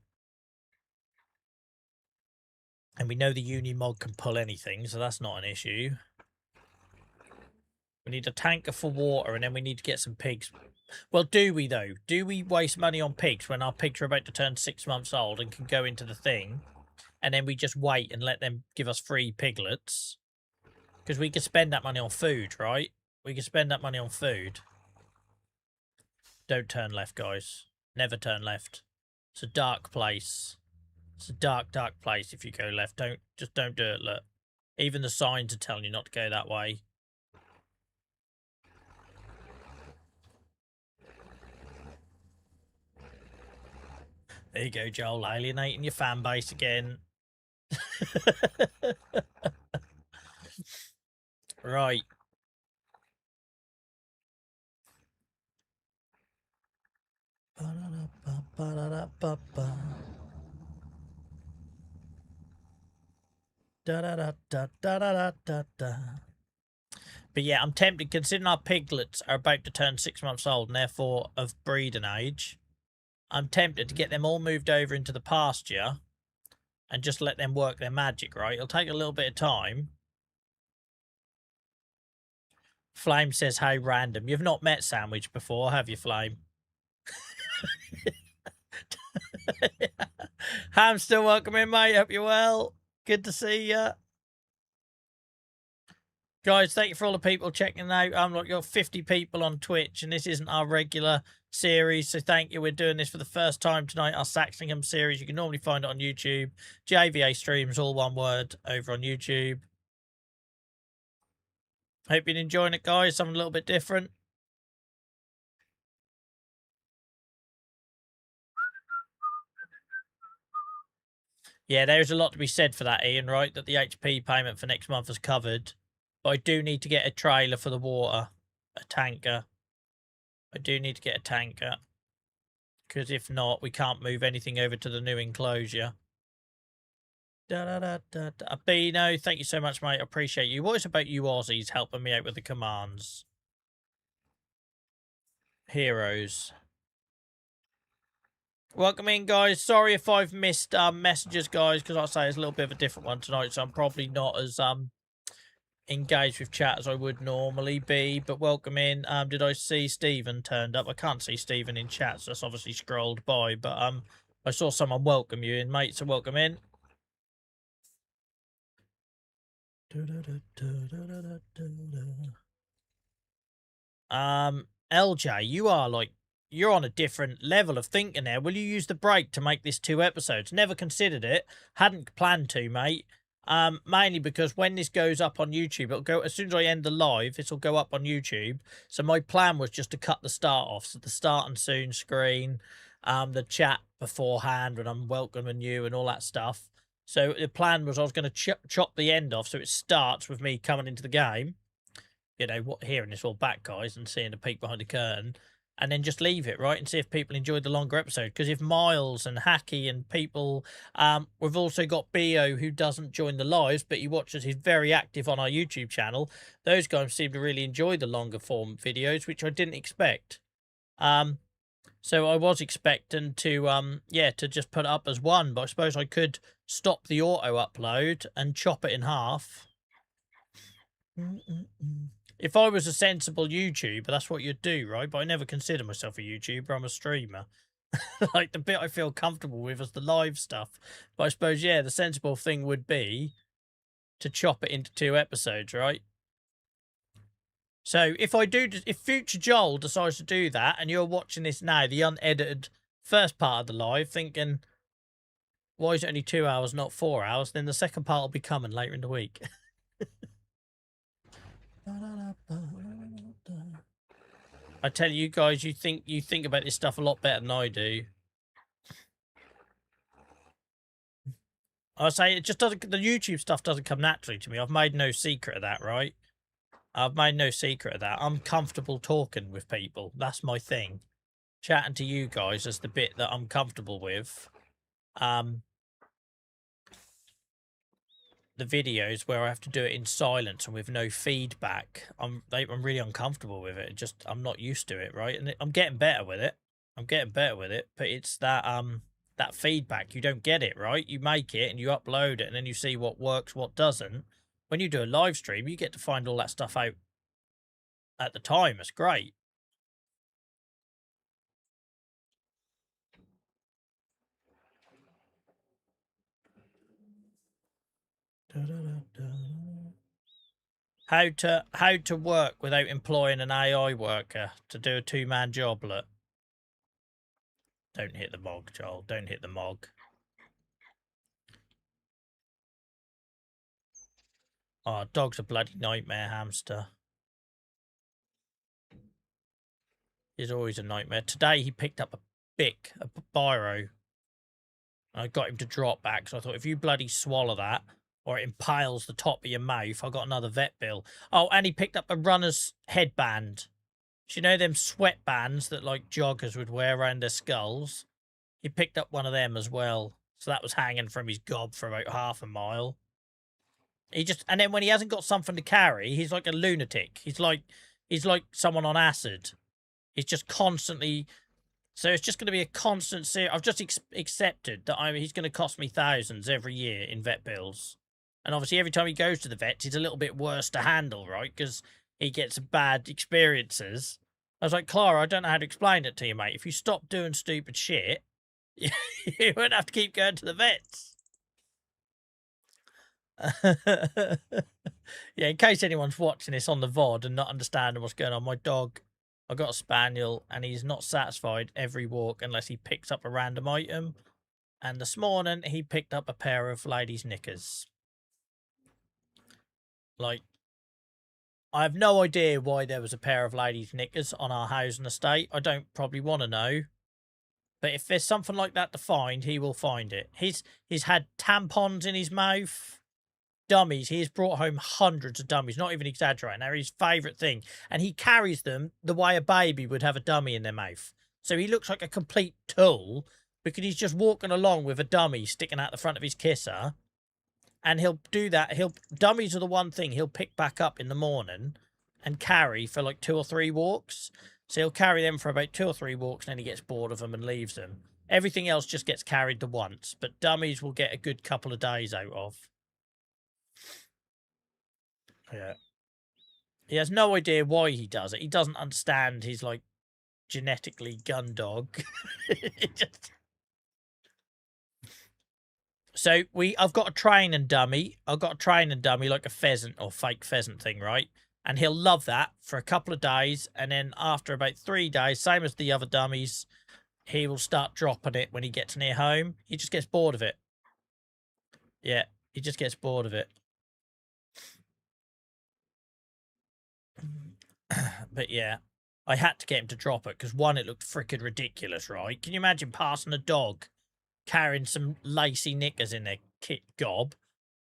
And we know the Unimog can pull anything, so that's not an issue. We need a tanker for water, and then we need to get some pigs. Well, do we, though? Do we waste money on pigs when our pigs are about to turn 6 months old and can go into the thing? And then we just wait and let them give us free piglets? Because we could spend that money on food, right? We could spend that money on food. Don't turn left, guys. Never turn left. It's a dark place. It's a dark, dark place if you go left. Just don't do it, look. Even the signs are telling you not to go that way. There you go, Joel, alienating your fan base again. Right. Da da da da da da da da. But yeah, I'm tempted, considering our piglets are about to turn 6 months old and therefore of breeding age. I'm tempted to get them all moved over into the pasture and just let them work their magic, right? It'll take a little bit of time. Flame says, how random. You've not met Sandwich before, have you, Flame? Ham, still welcome in, mate. Hope you're well. Good to see you. Guys, thank you for all the people checking out. I'm like, got 50 people on Twitch, and this isn't our regular series, so thank you. We're doing this for the first time tonight, our SaxlingHAMs series. You can normally find it on YouTube. JVA streams, all one word, over on YouTube. Hope you're enjoying it, guys. Something a little bit different. Yeah, there's a lot to be said for that, Ian, right? That the HP payment for next month is covered. But I do need to get a trailer for the water. A tanker. I do need to get a tanker. Because if not, we can't move anything over to the new enclosure. Bino, thank you so much, mate. I appreciate you. What is about you Aussies helping me out with the commands? Heroes. Welcome in, guys. Sorry if I've missed messages, guys, because I say it's a little bit of a different one tonight, so I'm probably not as engaged with chat as I would normally be. But welcome in. Did I see Stephen turned up? I can't see Stephen in chat, so that's obviously scrolled by. But I saw someone welcome you in, mate. So welcome in. LJ, you're on a different level of thinking there. Will you use the break to make this 2 episodes? Never considered it. Hadn't planned to, mate. Mainly because when this goes up on YouTube, it'll go as soon as I end the live, this will go up on YouTube. So my plan was just to cut the start off. So the start and soon screen, the chat beforehand when I'm welcoming you and all that stuff. So the plan was I was going to chop the end off so it starts with me coming into the game. You know, hearing this all back, guys, and seeing the peek behind the curtain, and then just leave it, right, and see if people enjoyed the longer episode. Because if Miles and Hacky and people, we've also got Bio, who doesn't join the lives, but he watches, he's very active on our YouTube channel. Those guys seem to really enjoy the longer form videos, which I didn't expect. So I was expecting to, yeah, to just put it up as one, but I suppose I could stop the auto upload and chop it in half. If I was a sensible YouTuber, that's what you'd do, right? But I never consider myself a YouTuber. I'm a streamer. Like, the bit I feel comfortable with is the live stuff. But I suppose, yeah, the sensible thing would be to chop it into 2 episodes, right? So if future Joel decides to do that, and you're watching this now, the unedited first part of the live, thinking, why is it only 2 hours, not 4 hours? Then the second part will be coming later in the week. I tell you guys, you think about this stuff a lot better than I do. I say it just doesn't. The YouTube stuff doesn't come naturally to me. I've made no secret of that, right? I've made no secret of that. I'm comfortable talking with people. That's my thing. Chatting to you guys is the bit that I'm comfortable with. The videos where I have to do it in silence and with no feedback, I'm really uncomfortable with it. I'm not used to it, right? And I'm getting better with it. But it's that that feedback, you don't get it, right? You make it and you upload it and then you see what works, what doesn't. When you do a live stream, you get to find all that stuff out at the time. It's great. How to work without employing an AI worker to do a 2-man job, look. Don't hit the mog, Joel. Don't hit the mog. Oh, dog's a bloody nightmare, hamster. He's always a nightmare. Today he picked up a biro. I got him to drop back, so I thought, if you bloody swallow that, or it impales the top of your mouth, I got another vet bill. Oh, and he picked up a runner's headband. Do you know them sweatbands that, like, joggers would wear around their skulls? He picked up one of them as well. So that was hanging from his gob for about half a mile. And then when he hasn't got something to carry, he's like a lunatic. He's like someone on acid. He's just constantly. So it's just going to be a constant series. I've just accepted that he's going to cost me thousands every year in vet bills. And obviously every time he goes to the vet, he's a little bit worse to handle, right? Because he gets bad experiences. I was like, Clara, I don't know how to explain it to you, mate. If you stop doing stupid shit, you won't have to keep going to the vets. Yeah, in case anyone's watching this on the VOD and not understanding what's going on, my dog, I got a spaniel and he's not satisfied every walk unless he picks up a random item. And this morning he picked up a pair of ladies' knickers. Like, I have no idea why there was a pair of ladies' knickers on our housing estate. I don't probably want to know. But if there's something like that to find, he will find it. He's had tampons in his mouth. Dummies. He has brought home hundreds of dummies, not even exaggerating. They're his favourite thing. And he carries them the way a baby would have a dummy in their mouth. So he looks like a complete tool because he's just walking along with a dummy sticking out the front of his kisser. And he'll do that. Dummies are the one thing he'll pick back up in the morning and carry for like 2 or 3 walks. So he'll carry them for about 2 or 3 walks and then he gets bored of them and leaves them. Everything else just gets carried the once. But dummies will get a good couple of days out of. Yeah. He has no idea why he does it. He doesn't understand he's like genetically gun dog. So I've got a training dummy. I've got a training dummy like a pheasant or fake pheasant thing, right? And he'll love that for a couple of days. And then after about 3 days, same as the other dummies, he will start dropping it when he gets near home. He just gets bored of it. Yeah, he just gets bored of it. But yeah, I had to get him to drop it because one, it looked freaking ridiculous, right? Can you imagine passing a dog carrying some lacy knickers in their kit gob?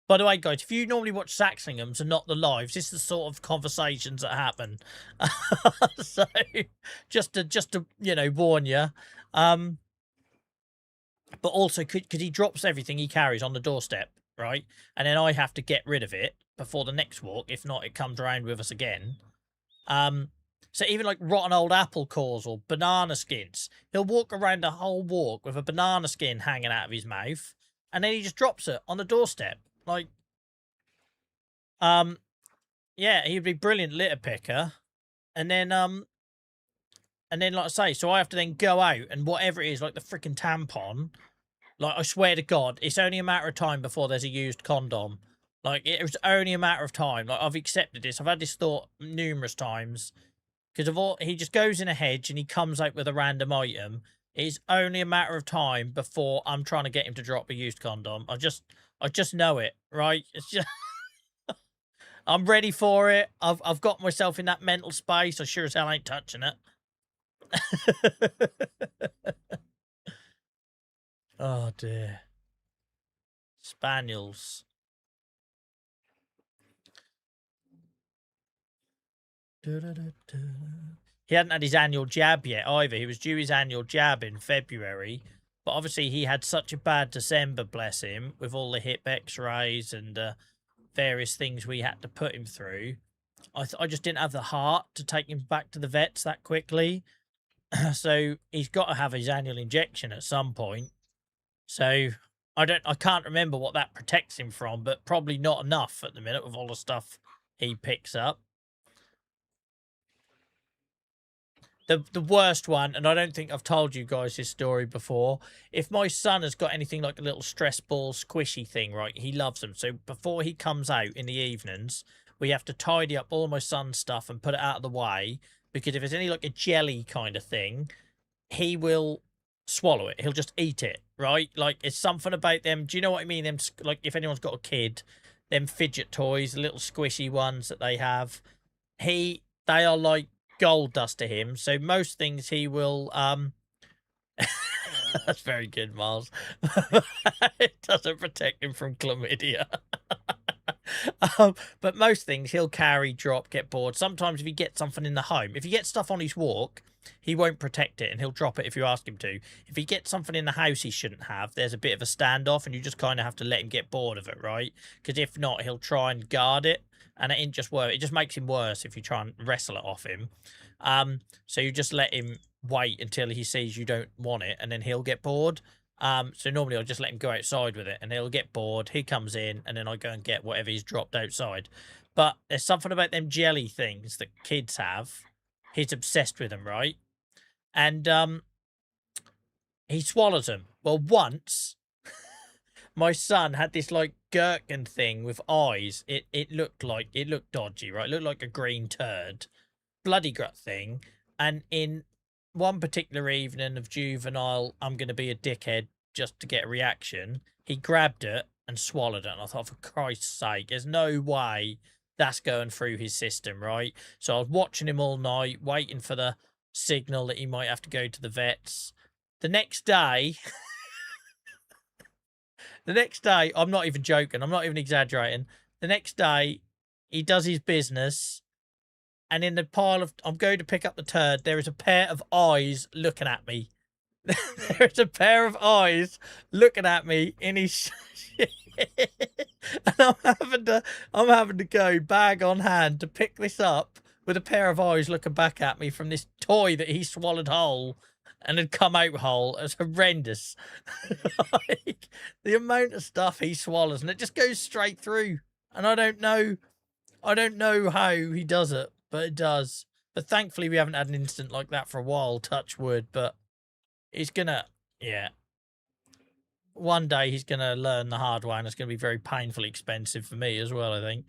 By the way, guys, if you normally watch SaxlingHAMs and not the lives, this is the sort of conversations that happen. So just to warn you. But also, because he drops everything he carries on the doorstep, right? And then I have to get rid of it before the next walk. If not, it comes around with us again. So even like rotten old apple cores or banana skins, he'll walk around the whole walk with a banana skin hanging out of his mouth, and then he just drops it on the doorstep. Like, yeah, he'd be brilliant litter picker, and then like I say, so I have to then go out and whatever it is, like the freaking tampon, like I swear to God, it's only a matter of time before there's a used condom. Like, it was only a matter of time. Like, I've accepted this. I've had this thought numerous times. Because he just goes in a hedge and he comes out with a random item. It's only a matter of time before I'm trying to get him to drop a used condom. I just know it, right? It's just I'm ready for it. I've got myself in that mental space. I sure as hell ain't touching it. Oh dear. Spaniels. He hadn't had his annual jab yet either. He was due his annual jab in February. But obviously he had such a bad December, bless him, with all the hip x-rays and various things we had to put him through. I just didn't have the heart to take him back to the vets that quickly. So he's got to have his annual injection at some point. So I can't remember what that protects him from, but probably not enough at the minute with all the stuff he picks up. The worst one, and I don't think I've told you guys this story before, if my son has got anything like a little stress ball squishy thing, right, he loves them. So before he comes out in the evenings, we have to tidy up all my son's stuff and put it out of the way, because if it's any like a jelly kind of thing, he will swallow it. He'll just eat it, right? Like, it's something about them. Do you know what I mean? Them, like, if anyone's got a kid, them fidget toys, the little squishy ones that they have, they are like gold dust to him. So most things he will that's very good, Miles. It doesn't protect him from chlamydia. But most things he'll carry, drop, get bored. Sometimes if he gets something in the home, if he gets stuff on his walk, he won't protect it and he'll drop it if you ask him to. If he gets something in the house he shouldn't have, there's a bit of a standoff and you just kind of have to let him get bored of it, right? Because if not, he'll try and guard it and it ain't just work. It just makes him worse if you try and wrestle it off him. So you just let him wait until he sees you don't want it and then he'll get bored. So normally I'll just let him go outside with it and he'll get bored. He comes in and then I go and get whatever he's dropped outside. But there's something about them jelly things that kids have. He's obsessed with them, right? And he swallows them. Well, once my son had this like gherkin thing with eyes. It looked dodgy, right? It looked like a green turd, bloody gut thing. And in one particular evening of juvenile, I'm going to be a dickhead just to get a reaction, he grabbed it and swallowed it. And I thought, for Christ's sake, there's no way that's going through his system, right? So I was watching him all night, waiting for the signal that he might have to go to the vets. The next day, I'm not even joking. I'm not even exaggerating. The next day, he does his business. And in the pile of, I'm going to pick up the turd, there is a pair of eyes looking at me. There is a pair of eyes looking at me in his and I'm having to go bag on hand to pick this up with a pair of eyes looking back at me from this toy that he swallowed whole and had come out whole. It's horrendous. Like, the amount of stuff he swallows and it just goes straight through. And I don't know how he does it, but it does. But thankfully we haven't had an incident like that for a while, touch wood, but he's gonna, yeah. One day he's gonna learn the hard way and it's gonna be very painfully expensive for me as well, I think.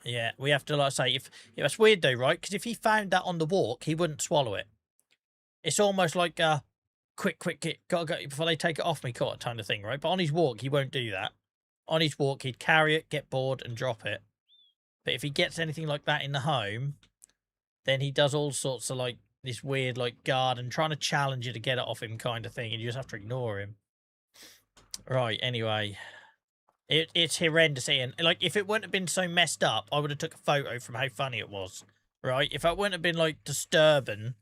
Yeah, we have to, like I say, if that's weird though, right? Because if he found that on the walk, he wouldn't swallow it. It's almost like a quick, gotta go before they take it off me kind of thing, right? But on his walk, he won't do that. On his walk, he'd carry it, get bored, and drop it. But if he gets anything like that in the home, then he does all sorts of like this weird like guard and trying to challenge you to get it off him kind of thing, and you just have to ignore him. Right, anyway. It's horrendous, Ian. Like, if it wouldn't have been so messed up, I would have took a photo from how funny it was. Right? If it wouldn't have been, like, disturbing.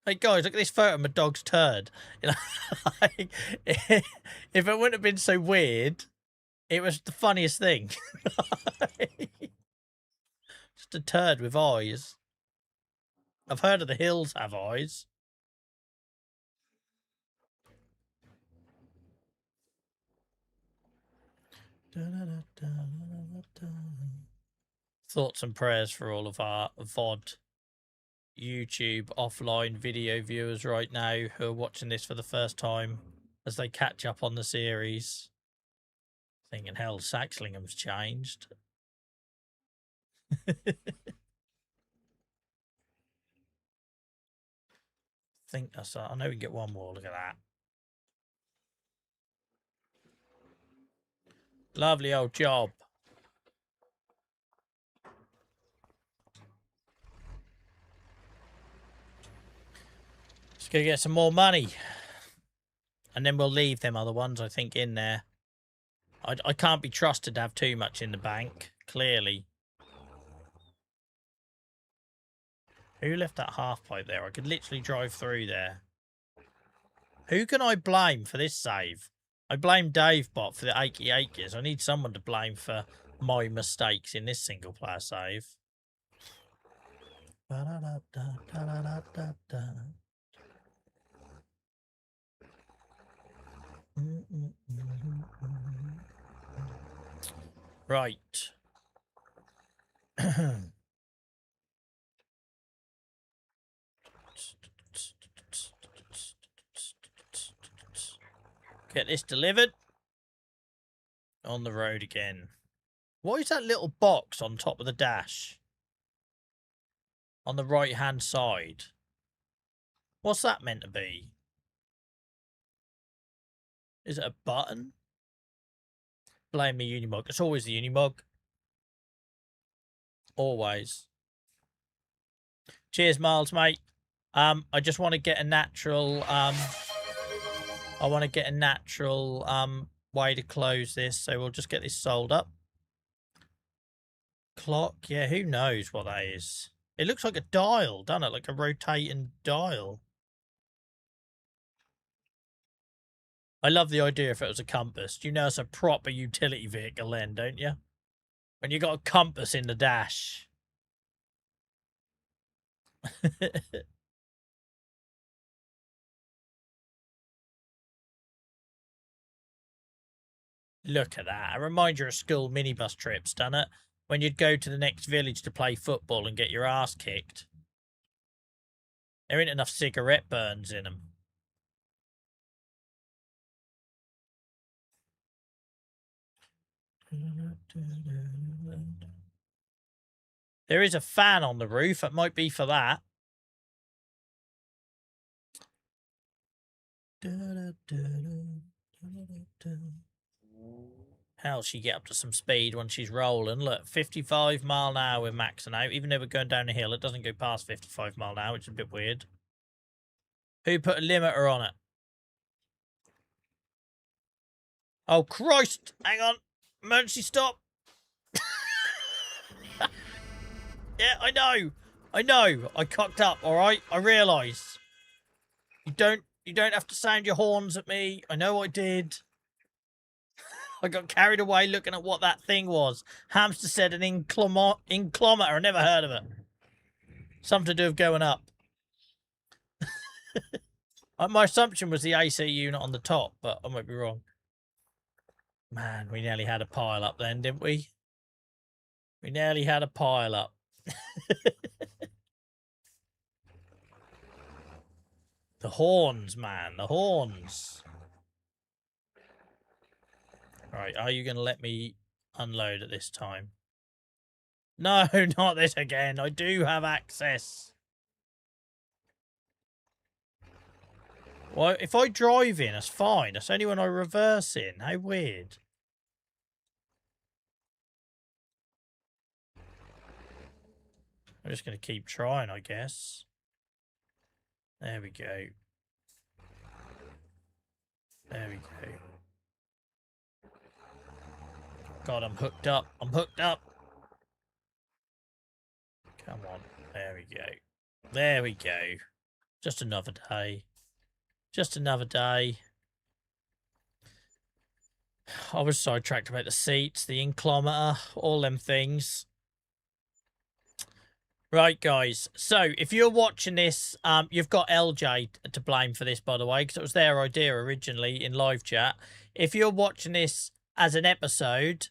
Like, guys, look at this photo of my dog's turd. You know, like, if it wouldn't have been so weird, it was the funniest thing. Just a turd with eyes. I've heard of the hills have eyes. Thoughts and prayers for all of our VOD YouTube offline video viewers right now who are watching this for the first time as they catch up on the series. Thinking, hell, SaxlingHAMs changed. Think that's, I know we can get one more. Look at that. Lovely old job. Just gonna get some more money. And then we'll leave them other ones, I think, in there. I can't be trusted to have too much in the bank, clearly. Who left that half pipe there? I could literally drive through there. Who can I blame for this save? I blame DaveBot for the achy acres. I need someone to blame for my mistakes in this single player save. Right. Get this delivered. On the road again. What is that little box on top of the dash? On the right-hand side. What's that meant to be? Is it a button? Blame me, Unimog. It's always the Unimog. Always. Cheers, Miles, mate. I just want to get a natural... I want to get a natural way to close this, so we'll just get this sold up. Clock, yeah, who knows what that is? It looks like a dial, doesn't it? Like a rotating dial. I love the idea if it was a compass. You know it's a proper utility vehicle then, don't you? When you got a compass in the dash. Look at that. It reminds you of school minibus trips, doesn't it? When you'd go to the next village to play football and get your ass kicked. There ain't enough cigarette burns in them. There is a fan on the roof. It might be for that. How'll she get up to some speed when she's rolling? Look, 55 mile an hour we're maxing out. Even though we're going down a hill, it doesn't go past 55 mile an hour, which is a bit weird. Who put a limiter on it? Oh, Christ! Hang on. Emergency stop. Yeah, I know. I know. I cocked up, all right? I realise. You don't have to sound your horns at me. I know I did. I got carried away looking at what that thing was. Hamster said an inclometer. I never heard of it. Something to do with going up. My assumption was the AC unit on the top, but I might be wrong. Man, we nearly had a pile up then, didn't we? We nearly had a pile up. The horns, man. The horns. Right, are you going to let me unload at this time? No, not this again. I do have access. Well, if I drive in, that's fine. That's only when I reverse in. How weird. I'm just going to keep trying, I guess. There we go. There we go. God, I'm hooked up. I'm hooked up. Come on. There we go. There we go. Just another day. Just another day. I was sidetracked about the seats, the inclometer, all them things. Right, guys. So, if you're watching this, you've got LJ to blame for this, by the way, because it was their idea originally in live chat. If you're watching this as an episode,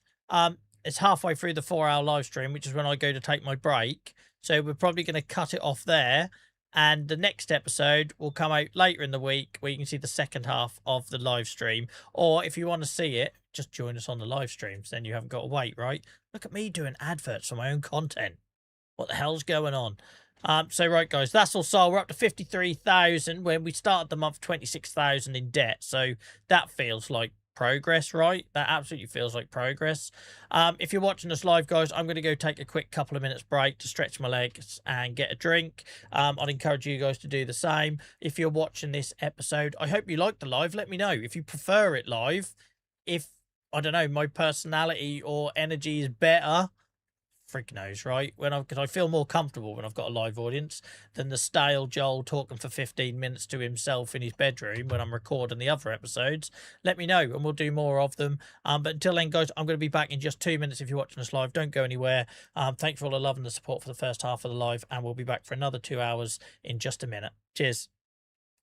it's halfway through the 4-hour live stream, which is when I go to take my break. So, we're probably going to cut it off there. And the next episode will come out later in the week where you can see the second half of the live stream. Or if you want to see it, just join us on the live streams. Then you haven't got to wait, right? Look at me doing adverts for my own content. What the hell's going on? So, right, guys, that's all sold. We're up to 53,000 when we started the month 26,000 in debt. So that feels like progress, right? That absolutely feels like progress. If you're watching us live, guys, I'm going to go take a quick couple of minutes break to stretch my legs and get a drink. I'd encourage you guys to do the same. If you're watching this episode, I hope you like the live. Let me know if you prefer it live. If, I don't know, my personality or energy is better, freak knows, right? Because I feel more comfortable when I've got a live audience than the stale Joel talking for 15 minutes to himself in his bedroom when I'm recording the other episodes. Let me know and we'll do more of them. But until then, guys, I'm going to be back in just 2 minutes if you're watching us live. Don't go anywhere. Thanks for all the love and the support for the first half of the live, and we'll be back for another 2 hours in just a minute. Cheers.